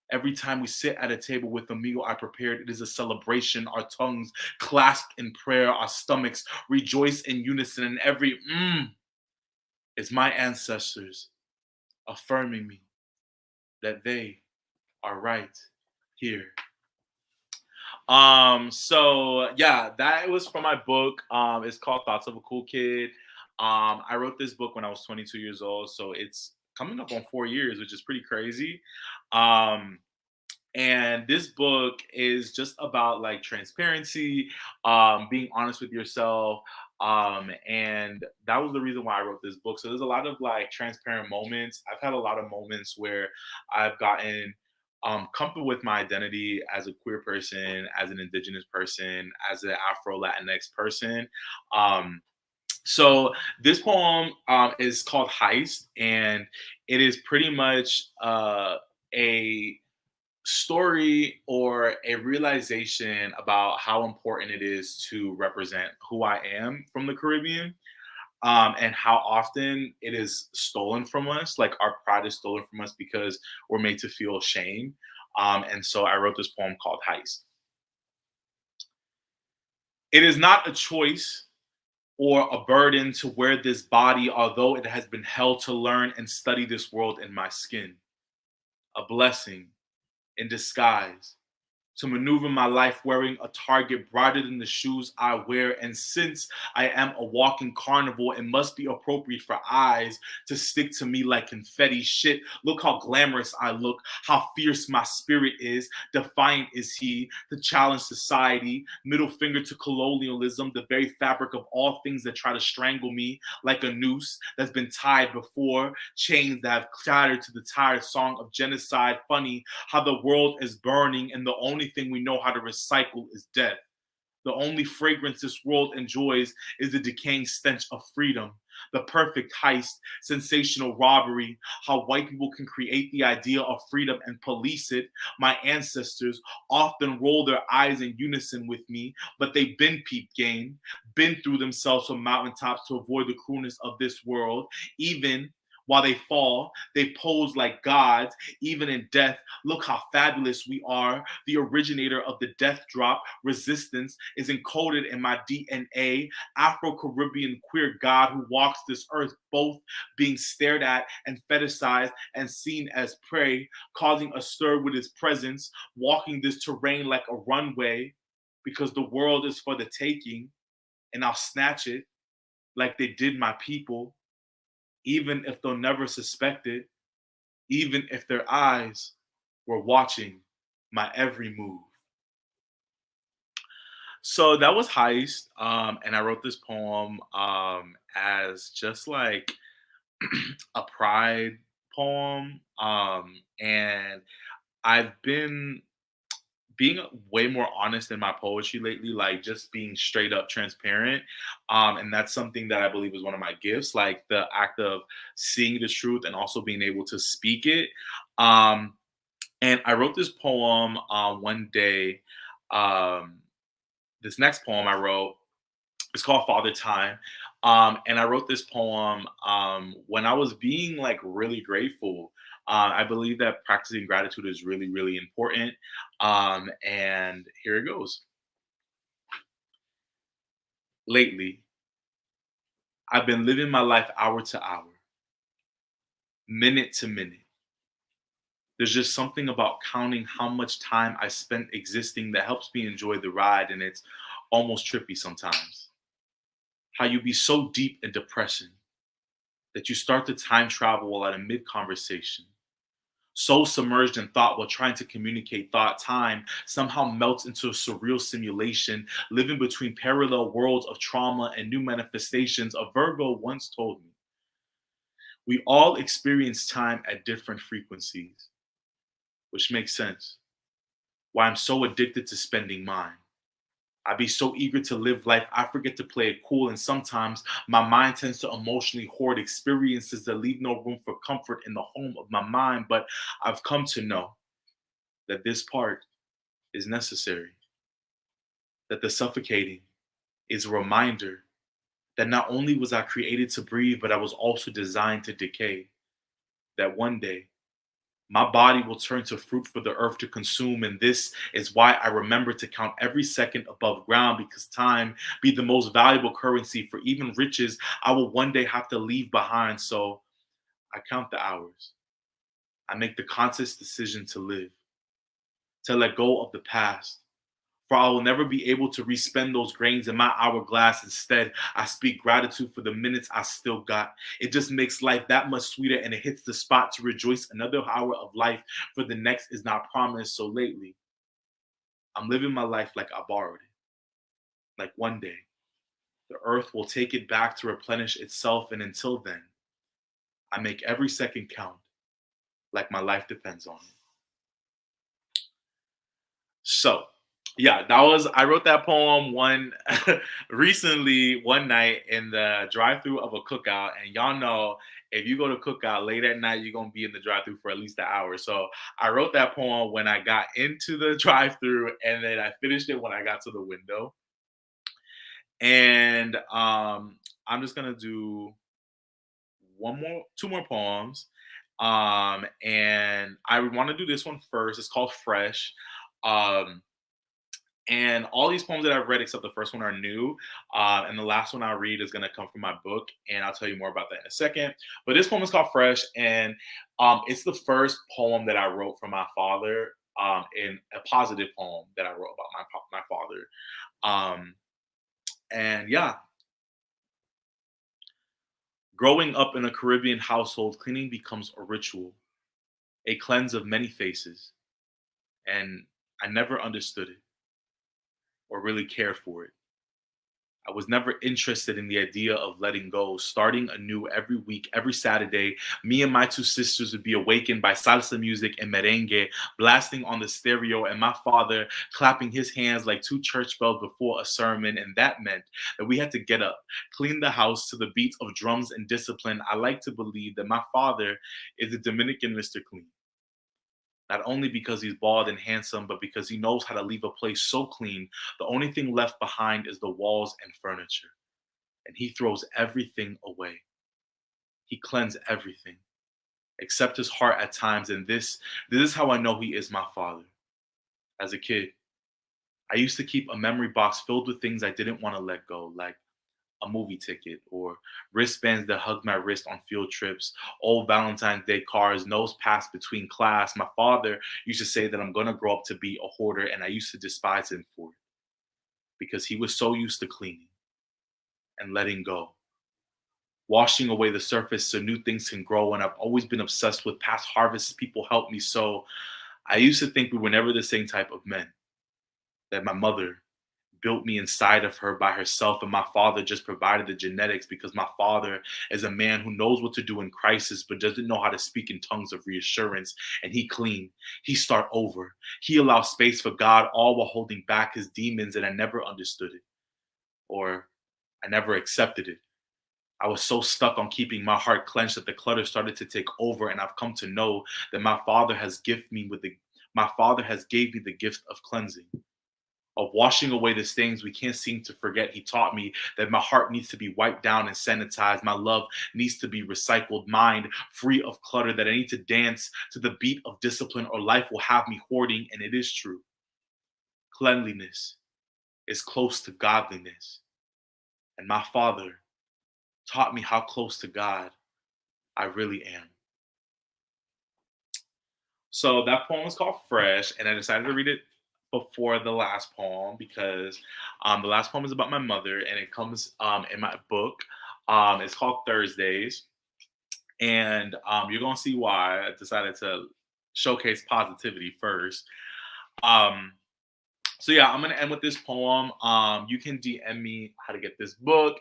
Every time we sit at a table with a meal I prepared, it is a celebration. Our tongues clasped in prayer, our stomachs rejoice in unison, and every is my ancestors affirming me that they are right here. So yeah, that was from my book. It's called Thoughts of a Cool Kid. I wrote this book when I was 22 years old, so it's coming up on 4 years, which is pretty crazy. And this book is just about like transparency, being honest with yourself. And that was the reason why I wrote this book. So there's a lot of like transparent moments. I've had a lot of moments where I've gotten comfortable with my identity as a queer person, as an indigenous person, as an Afro-Latinx person. So this poem is called Heist, and it is pretty much a story or a realization about how important it is to represent who I am from the Caribbean, and how often it is stolen from us. Like our pride is stolen from us because we're made to feel shame. And so I wrote this poem called Heist. It is not a choice or a burden to wear this body, although it has been held to learn and study this world in my skin. A blessing in disguise to maneuver my life wearing a target brighter than the shoes I wear. And since I am a walking carnival, it must be appropriate for eyes to stick to me like confetti. Shit, look how glamorous I look, how fierce my spirit is. Defiant is he to challenge society. Middle finger to colonialism, the very fabric of all things that try to strangle me like a noose that's been tied before. Chains that have clattered to the tired song of genocide. Funny how the world is burning and the only thing we know how to recycle is death. The only fragrance this world enjoys is the decaying stench of freedom. The perfect heist, sensational robbery, how white people can create the idea of freedom and police it. My ancestors often roll their eyes in unison with me, but they've been peep game, been through themselves from mountaintops to avoid the cruelness of this world. Even while they fall, they pose like gods. Even in death, look how fabulous we are. The originator of the death drop, resistance, is encoded in my DNA. Afro-Caribbean queer god who walks this earth, both being stared at and fetishized and seen as prey, causing a stir with his presence, walking this terrain like a runway, because the world is for the taking, and I'll snatch it like they did my people. Even if they'll never suspect it, even if their eyes were watching my every move. So that was Heist, and I wrote this poem as just like a pride poem, and I've been being way more honest in my poetry lately, like just being straight up transparent. And that's something that I believe is one of my gifts, like the act of seeing the truth and also being able to speak it. And I wrote this poem one day. This next poem I wrote, it's called Father Time. And I wrote this poem when I was being like really grateful. I believe that practicing gratitude is really, really important. And here it goes. Lately, I've been living my life hour to hour, minute to minute. There's just something about counting how much time I spent existing that helps me enjoy the ride, and it's almost trippy sometimes. How you be so deep in depression that you start to time travel while at a mid-conversation. So submerged in thought while trying to communicate thought, time somehow melts into a surreal simulation, living between parallel worlds of trauma and new manifestations. A Virgo once told me, we all experience time at different frequencies, which makes sense. Why I'm so addicted to spending mine. I be so eager to live life, I forget to play it cool, and sometimes my mind tends to emotionally hoard experiences that leave no room for comfort in the home of my mind. But I've come to know that this part is necessary, that the suffocating is a reminder that not only was I created to breathe, but I was also designed to decay, that one day my body will turn to fruit for the earth to consume. And this is why I remember to count every second above ground, because time be the most valuable currency for even riches I will one day have to leave behind. So I count the hours. I make the conscious decision to live, to let go of the past. For I will never be able to respend those grains in my hourglass. Instead, I speak gratitude for the minutes I still got. It just makes life that much sweeter, and it hits the spot to rejoice another hour of life, for the next is not promised. So lately, I'm living my life like I borrowed it. Like one day, the earth will take it back to replenish itself. And until then, I make every second count like my life depends on it. So, yeah, I wrote that poem recently one night in the drive-through of a cookout. And y'all know, if you go to cookout late at night, you're going to be in the drive-through for at least an hour. So I wrote that poem when I got into the drive-through, and then I finished it when I got to the window. And I'm just going to do two more poems. And I want to do this one first. It's called Fresh. And all these poems that I've read, except the first one, are new. And the last one I'll read is going to come from my book. And I'll tell you more about that in a second. But this poem is called Fresh. And it's the first poem that I wrote for my father, in a positive poem that I wrote about my father. And yeah, growing up in a Caribbean household, cleaning becomes a ritual, a cleanse of many faces. And I never understood it or really cared for it. I was never interested in the idea of letting go, starting anew every week, every Saturday. Me and my two sisters would be awakened by salsa music and merengue blasting on the stereo, and my father clapping his hands like two church bells before a sermon. And that meant that we had to get up, clean the house to the beats of drums and discipline. I like to believe that my father is the Dominican Mr. Clean. Not only because he's bald and handsome, but because he knows how to leave a place so clean, the only thing left behind is the walls and furniture. And he throws everything away. He cleansed everything, except his heart at times. And this is how I know he is my father. As a kid, I used to keep a memory box filled with things I didn't want to let go, like a movie ticket or wristbands that hugged my wrist on field trips, old Valentine's Day cards, notes passed between class. My father used to say that I'm going to grow up to be a hoarder, and I used to despise him for it because he was so used to cleaning and letting go, washing away the surface so new things can grow. And I've always been obsessed with past harvests people helped me sow. I used to think we were never the same type of men, that my mother built me inside of her by herself, and my father just provided the genetics, because my father is a man who knows what to do in crisis but doesn't know how to speak in tongues of reassurance. And he clean, he start over, he allows space for God, all while holding back his demons. And I never understood it, or I never accepted it. I was so stuck on keeping my heart clenched that the clutter started to take over. And I've come to know that my father has gifted me with my Father has gave me the gift of cleansing, of washing away the stains we can't seem to forget. He taught me that my heart needs to be wiped down and sanitized. My love needs to be recycled, mind free of clutter, that I need to dance to the beat of discipline or life will have me hoarding. And it is true. Cleanliness is close to godliness. And my Father taught me how close to God I really am. So that poem is called Fresh, and I decided to read it before the last poem because the last poem is about my mother, and it comes in my book. It's called Thursdays, and you're going to see why I decided to showcase positivity first. So yeah, I'm going to end with this poem. You can DM me how to get this book.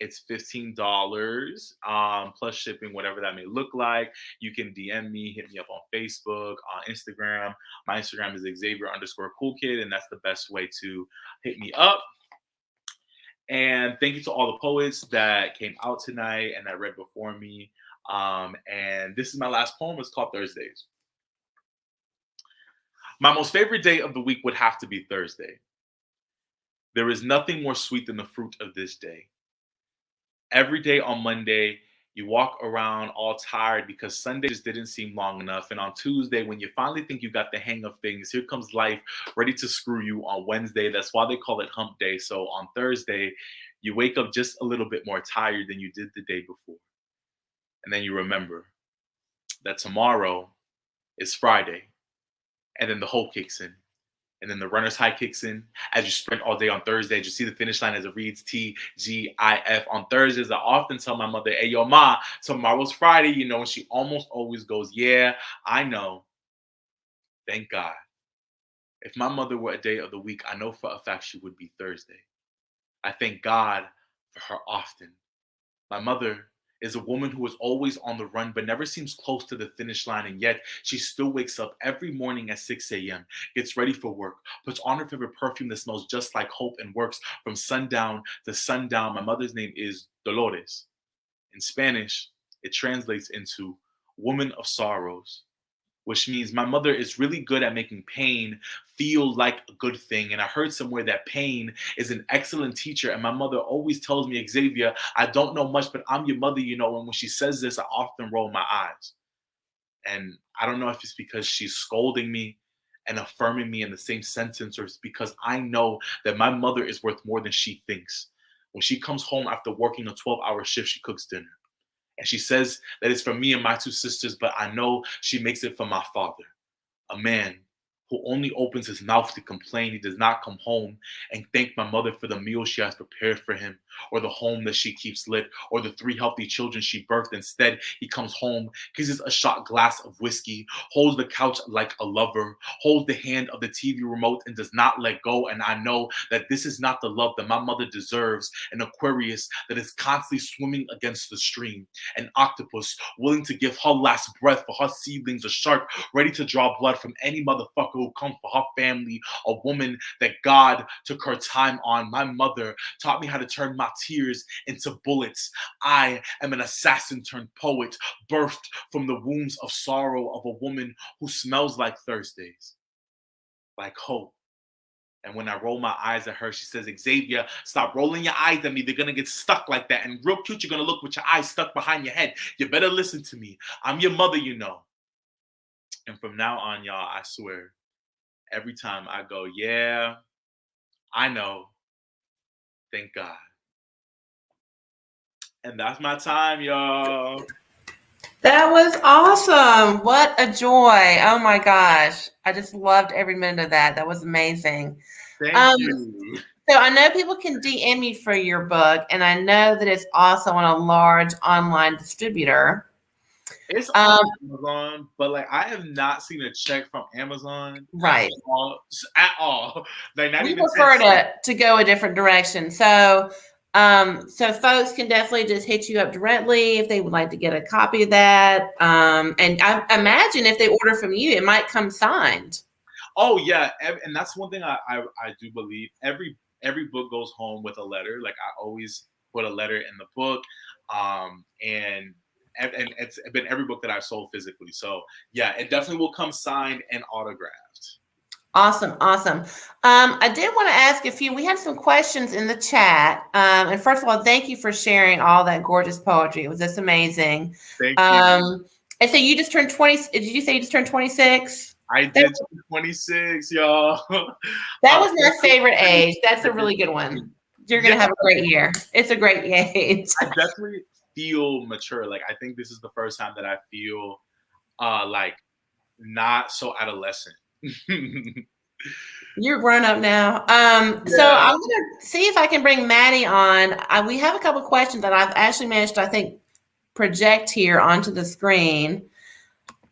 It's $15 plus shipping, whatever that may look like. You can DM me, hit me up on Facebook, on Instagram. My Instagram is Xavier_coolkid, and that's the best way to hit me up. And thank you to all the poets that came out tonight and that read before me. And this is my last poem. It's called Thursdays. My most favorite day of the week would have to be Thursday. There is nothing more sweet than the fruit of this day. Every day on Monday, you walk around all tired because Sunday just didn't seem long enough. And on Tuesday, when you finally think you got the hang of things, here comes life ready to screw you on Wednesday. That's why they call it hump day. So on Thursday, you wake up just a little bit more tired than you did the day before. And then you remember that tomorrow is Friday. And then the hope kicks in. And then the runner's high kicks in as you sprint all day on Thursday. You see the finish line as it reads TGIF. On Thursdays, I often tell my mother, hey, yo, ma, tomorrow's Friday, you know, and she almost always goes, yeah, I know. Thank God. If my mother were a day of the week, I know for a fact she would be Thursday. I thank God for her often. My mother is a woman who is always on the run, but never seems close to the finish line. And yet she still wakes up every morning at 6 a.m., gets ready for work, puts on her favorite perfume that smells just like hope, and works from sundown to sundown. My mother's name is Dolores. In Spanish, it translates into woman of sorrows, which means my mother is really good at making pain feel like a good thing. And I heard somewhere that pain is an excellent teacher. And my mother always tells me, Xavier, I don't know much, but I'm your mother, you know. And when she says this, I often roll my eyes. And I don't know if it's because she's scolding me and affirming me in the same sentence, or it's because I know that my mother is worth more than she thinks. When she comes home after working a 12-hour shift, she cooks dinner. And she says that it's for me and my two sisters, but I know she makes it for my father, a man who only opens his mouth to complain. He does not come home and thank my mother for the meal she has prepared for him, or the home that she keeps lit, or the 3 healthy children she birthed. Instead, he comes home, kisses a shot glass of whiskey, holds the couch like a lover, holds the hand of the TV remote and does not let go. And I know that this is not the love that my mother deserves. An Aquarius that is constantly swimming against the stream, an octopus willing to give her last breath for her seedlings, a shark ready to draw blood from any motherfucker who comes for her family, a woman that God took her time on. My mother taught me how to turn my tears into bullets. I am an assassin turned poet, birthed from the wombs of sorrow of a woman who smells like Thursdays, like hope. And when I roll my eyes at her, she says, Xavier, stop rolling your eyes at me. They're going to get stuck like that. And real cute, you're going to look with your eyes stuck behind your head. You better listen to me. I'm your mother, you know. And from now on, y'all, I swear, every time I go, yeah, I know. Thank God. And that's my time, y'all. That was awesome. What a joy. Oh my gosh. I just loved every minute of that. That was amazing. Thank you. So I know people can DM you for your book, and I know that it's also on a large online distributor. It's on Amazon, but like I have not seen a check from Amazon right at all. Like not we even prefer to go a different direction. So so folks can definitely just hit you up directly if they would like to get a copy of that. And I imagine if they order from you, it might come signed. Oh yeah, and that's one thing I do believe. Every book goes home with a letter. Like I always put a letter in the book, and and it's been every book that I've sold physically. So yeah, it definitely will come signed and autographed. Awesome. I did want to ask we had some questions in the chat. And first of all, thank you for sharing all that gorgeous poetry. It was just amazing. Thank you. And so you just turned 20. Did you say you just turned 26? I did 26, y'all. That was my favorite age. That's a really good one. You're going to have a great year. It's a great age. I definitely feel mature. Like, I think this is the first time that I feel like not so adolescent. You're grown up now. So I'm going to see if I can bring Maddie on. We have a couple of questions that I've actually managed to, I think, project here onto the screen.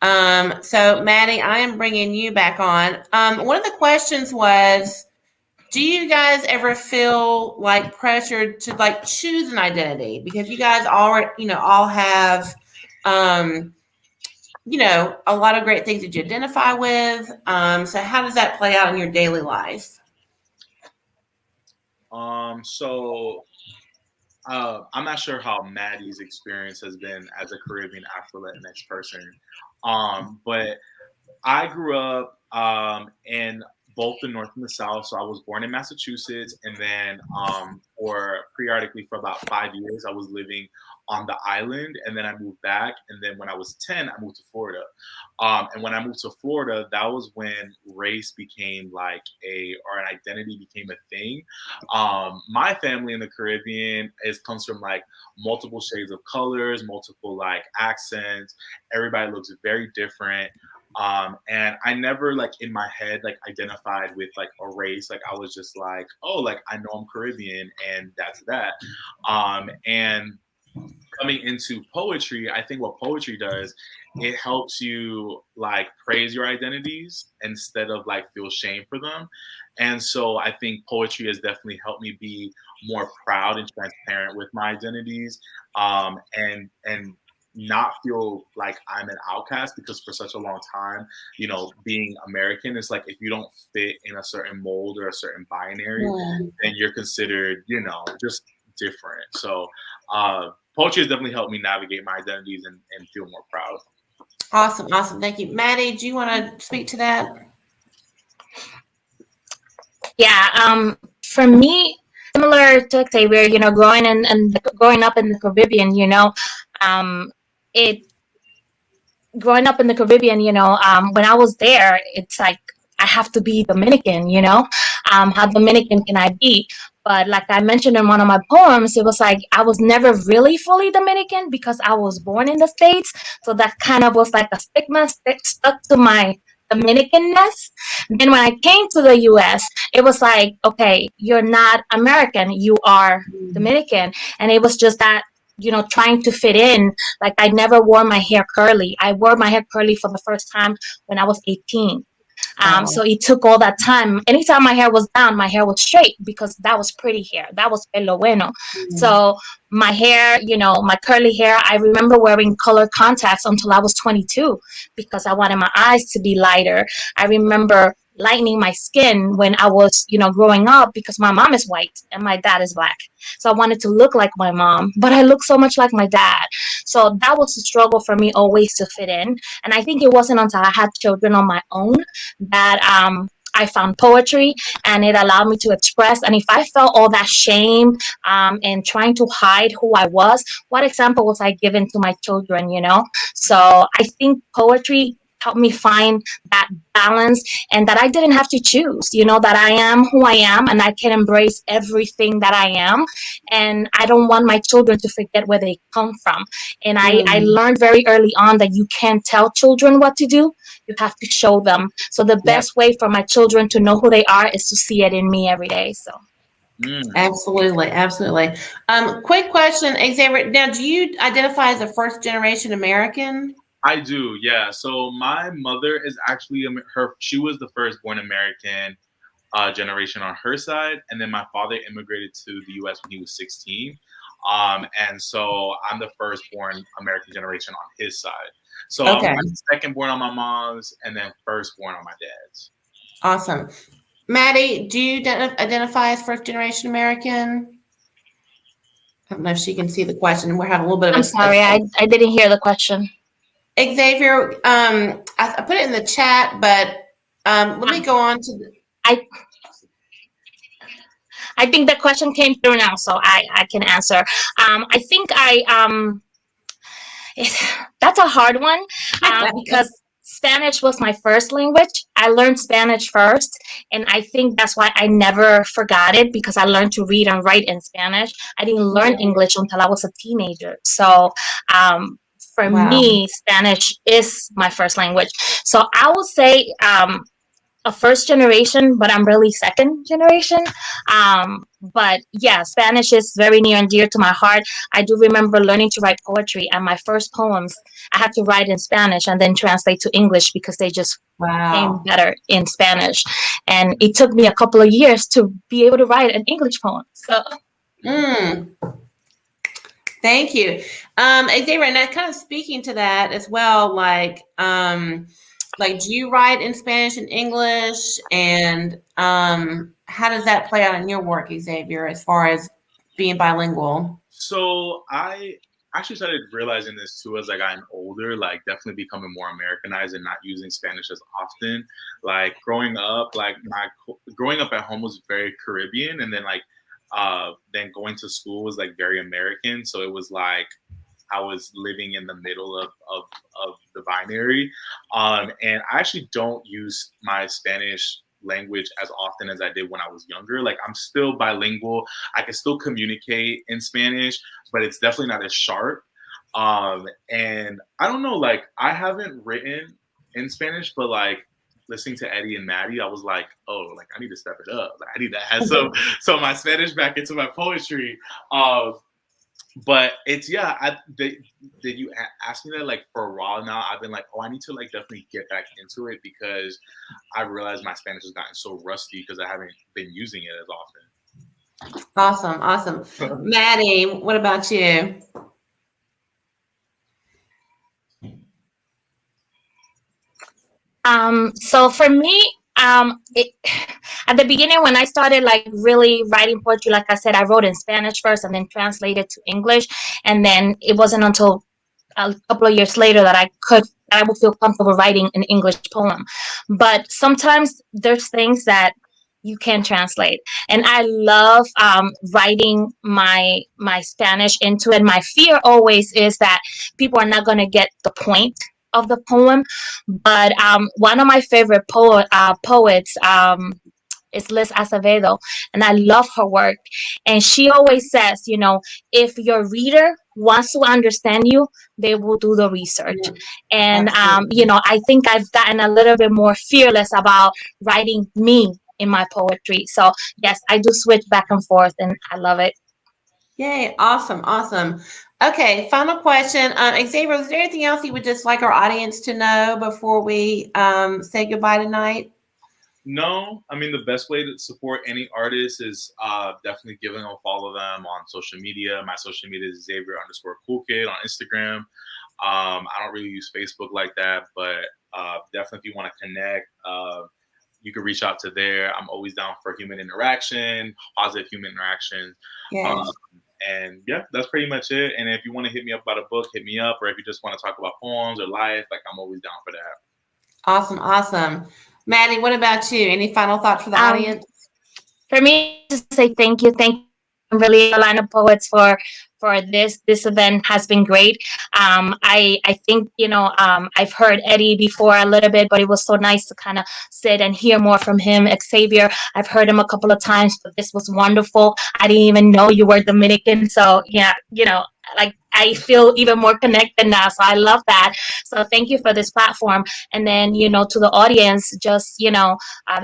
So Maddie, I am bringing you back on. One of the questions was, do you guys ever feel like pressured to like choose an identity? Because you guys all have, a lot of great things that you identify with. So how does that play out in your daily life? So I'm not sure how Maddie's experience has been as a Caribbean Afro-Latinx person. But I grew up in both the North and the South. So I was born in Massachusetts, and then periodically for about 5 years, I was living on the island, and then I moved back. And then when I was 10, I moved to Florida. And when I moved to Florida, that was when race became an identity became a thing. My family in the Caribbean comes from like multiple shades of colors, multiple like accents. Everybody looks very different. And I never like in my head like identified with like a race. Like I was just like, oh, like I know I'm Caribbean and that's that. And coming into poetry, I think what poetry does, it helps you like praise your identities instead of like feel shame for them. And so I think poetry has definitely helped me be more proud and transparent with my identities, and not feel like I'm an outcast, because for such a long time, being American is like, if you don't fit in a certain mold or a certain binary, then you're considered, just different. So poetry has definitely helped me navigate my identities and feel more proud. Awesome. Thank you. Maddie, do you want to speak to that? Yeah. For me, similar to Xavier, growing up in the Caribbean, growing up in the Caribbean, when I was there, it's like I have to be Dominican, how Dominican can I be? But like I mentioned in one of my poems, it was like I was never really fully Dominican because I was born in the States. So that kind of was like a stigma stuck to my Dominicanness. Then when I came to the US, it was like, okay, you're not American, you are Dominican. And it was just that, trying to fit in. Like I never wore my hair curly. I wore my hair curly for the first time when I was 18. So it took all that time. Anytime my hair was down, my hair was straight because that was pretty hair. That was pelo bueno. So my hair, my curly hair, I remember wearing color contacts until I was 22 because I wanted my eyes to be lighter. I remember lightening my skin when I was, growing up because my mom is white and my dad is black. So I wanted to look like my mom, but I look so much like my dad. So that was a struggle for me always to fit in. And I think it wasn't until I had children on my own that I found poetry and it allowed me to express. And if I felt all that shame and trying to hide who I was, what example was I giving to my children, So I think poetry helped me find that balance and that I didn't have to choose, that I am who I am and I can embrace everything that I am. And I don't want my children to forget where they come from. And I learned very early on that you can't tell children what to do. You have to show them. So the best way for my children to know who they are is to see it in me every day. So. Absolutely. Quick question, Xavier. Now, do you identify as a first generation American? I do, yeah. So my mother is actually she was the firstborn American generation on her side, and then my father immigrated to the U.S. when he was 16. And so I'm the firstborn American generation on his side. So I'm secondborn on my mom's, and then firstborn on my dad's. Awesome. Maddie, do you identify as first generation American? I don't know if she can see the question. We're having a little bit of I'm sorry, I didn't hear the question. Xavier, I put it in the chat, but let me go on to the. I think the question came through now, so I can answer. I think that's a hard one because Spanish was my first language. I learned Spanish first, and I think that's why I never forgot it, because I learned to read and write in Spanish. I didn't learn English until I was a teenager. So for me, Spanish is my first language. So I will say a first generation, but I'm really second generation. But yeah, Spanish is very near and dear to my heart. I do remember learning to write poetry, and my first poems I had to write in Spanish and then translate to English because they just came better in Spanish. And it took me a couple of years to be able to write an English poem. So. Thank you. Xavier, and kind of speaking to that as well, like, do you write in Spanish and English, and how does that play out in your work, Xavier, as far as being bilingual? So I actually started realizing this too as I got older, like definitely becoming more Americanized and not using Spanish as often. Like growing up at home was very Caribbean, and then then going to school was like very American. So it was like I was living in the middle of the binary. And I actually don't use my Spanish language as often as I did when I was younger. Like I'm still bilingual. I can still communicate in Spanish, but it's definitely not as sharp. And I don't know, like I haven't written in Spanish, but like listening to Eddie and Maddie, I was like, oh, like I need to step it up. Like, I need to add some my Spanish back into my poetry. But it's that you asked me that like for a while now. I've been like, oh, I need to like definitely get back into it because I realized my Spanish has gotten so rusty because I haven't been using it as often. Awesome. Maddie, what about you? So for me, at the beginning when I started like really writing poetry, like I said, I wrote in Spanish first and then translated to English, and then it wasn't until a couple of years later that I would feel comfortable writing an English poem. But sometimes there's things that you can translate, and I love writing my Spanish into it. My fear always is that people are not going to get the point of the poem, but one of my favorite poets is Liz Acevedo, and I love her work. And she always says, you know, if your reader wants to understand you, they will do the research. And you know, I think I've gotten a little bit more fearless about writing me in my poetry. So yes, I do switch back and forth, and I love it. Yay! Awesome. Okay, final question. Xavier, is there anything else you would just like our audience to know before we say goodbye tonight? No, I mean, the best way to support any artist is definitely giving them a follow them on social media. My social media is Xavier_CoolKid on Instagram. I don't really use Facebook like that, but definitely if you want to connect, you can reach out to there. I'm always down for human interaction, positive human interaction. Yes. And yeah, that's pretty much it. And if you want to hit me up about a book, hit me up. Or if you just want to talk about poems or life, like I'm always down for that. Awesome. Maddie, what about you? Any final thoughts for the audience? For me, to say thank you. Really, Carolina Poets for this event has been great. I think, you know, I've heard Eddie before a little bit, but it was so nice to kind of sit and hear more from him. Xavier, I've heard him a couple of times, but this was wonderful. I didn't even know you were Dominican, so yeah, you know, like I feel even more connected now, so I love that. So thank you for this platform. And then, you know, to the audience, just, you know,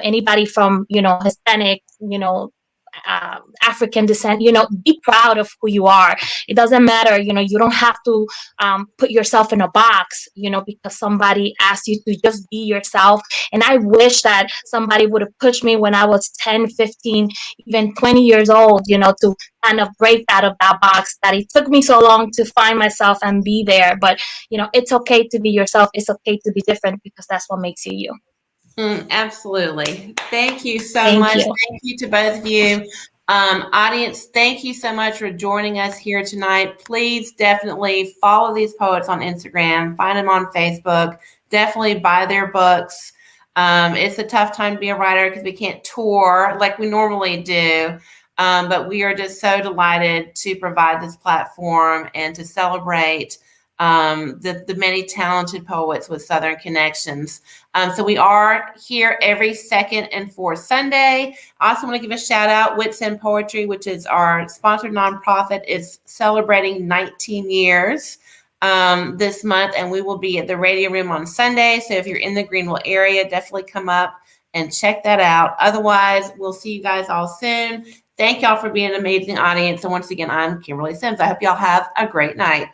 anybody from, you know, Hispanic, you know, African descent, you know, be proud of who you are. It doesn't matter, you know, you don't have to put yourself in a box, you know, because somebody asked you to just be yourself. And I wish that somebody would have pushed me when I was 10, 15, even 20 years old, you know, to kind of break out of that box, that it took me so long to find myself and be there. But, you know, it's okay to be yourself. It's okay to be different, because that's what makes you you. Absolutely. Thank you so much. Thank you to both of you. Audience, thank you so much for joining us here tonight. Please definitely follow these poets on Instagram, find them on Facebook, definitely buy their books. It's a tough time to be a writer because we can't tour like we normally do. But we are just so delighted to provide this platform and to celebrate the many talented poets with Southern connections. So we are here every second and fourth Sunday. I also want to give a shout out. Wits in Poetry, which is our sponsored nonprofit, is celebrating 19 years this month, and we will be at the Radio Room on Sunday. So if you're in the Greenville area, definitely come up and check that out. Otherwise, we'll see you guys all soon. Thank y'all for being an amazing audience. And once again, I'm Kimberly Sims. I hope y'all have a great night.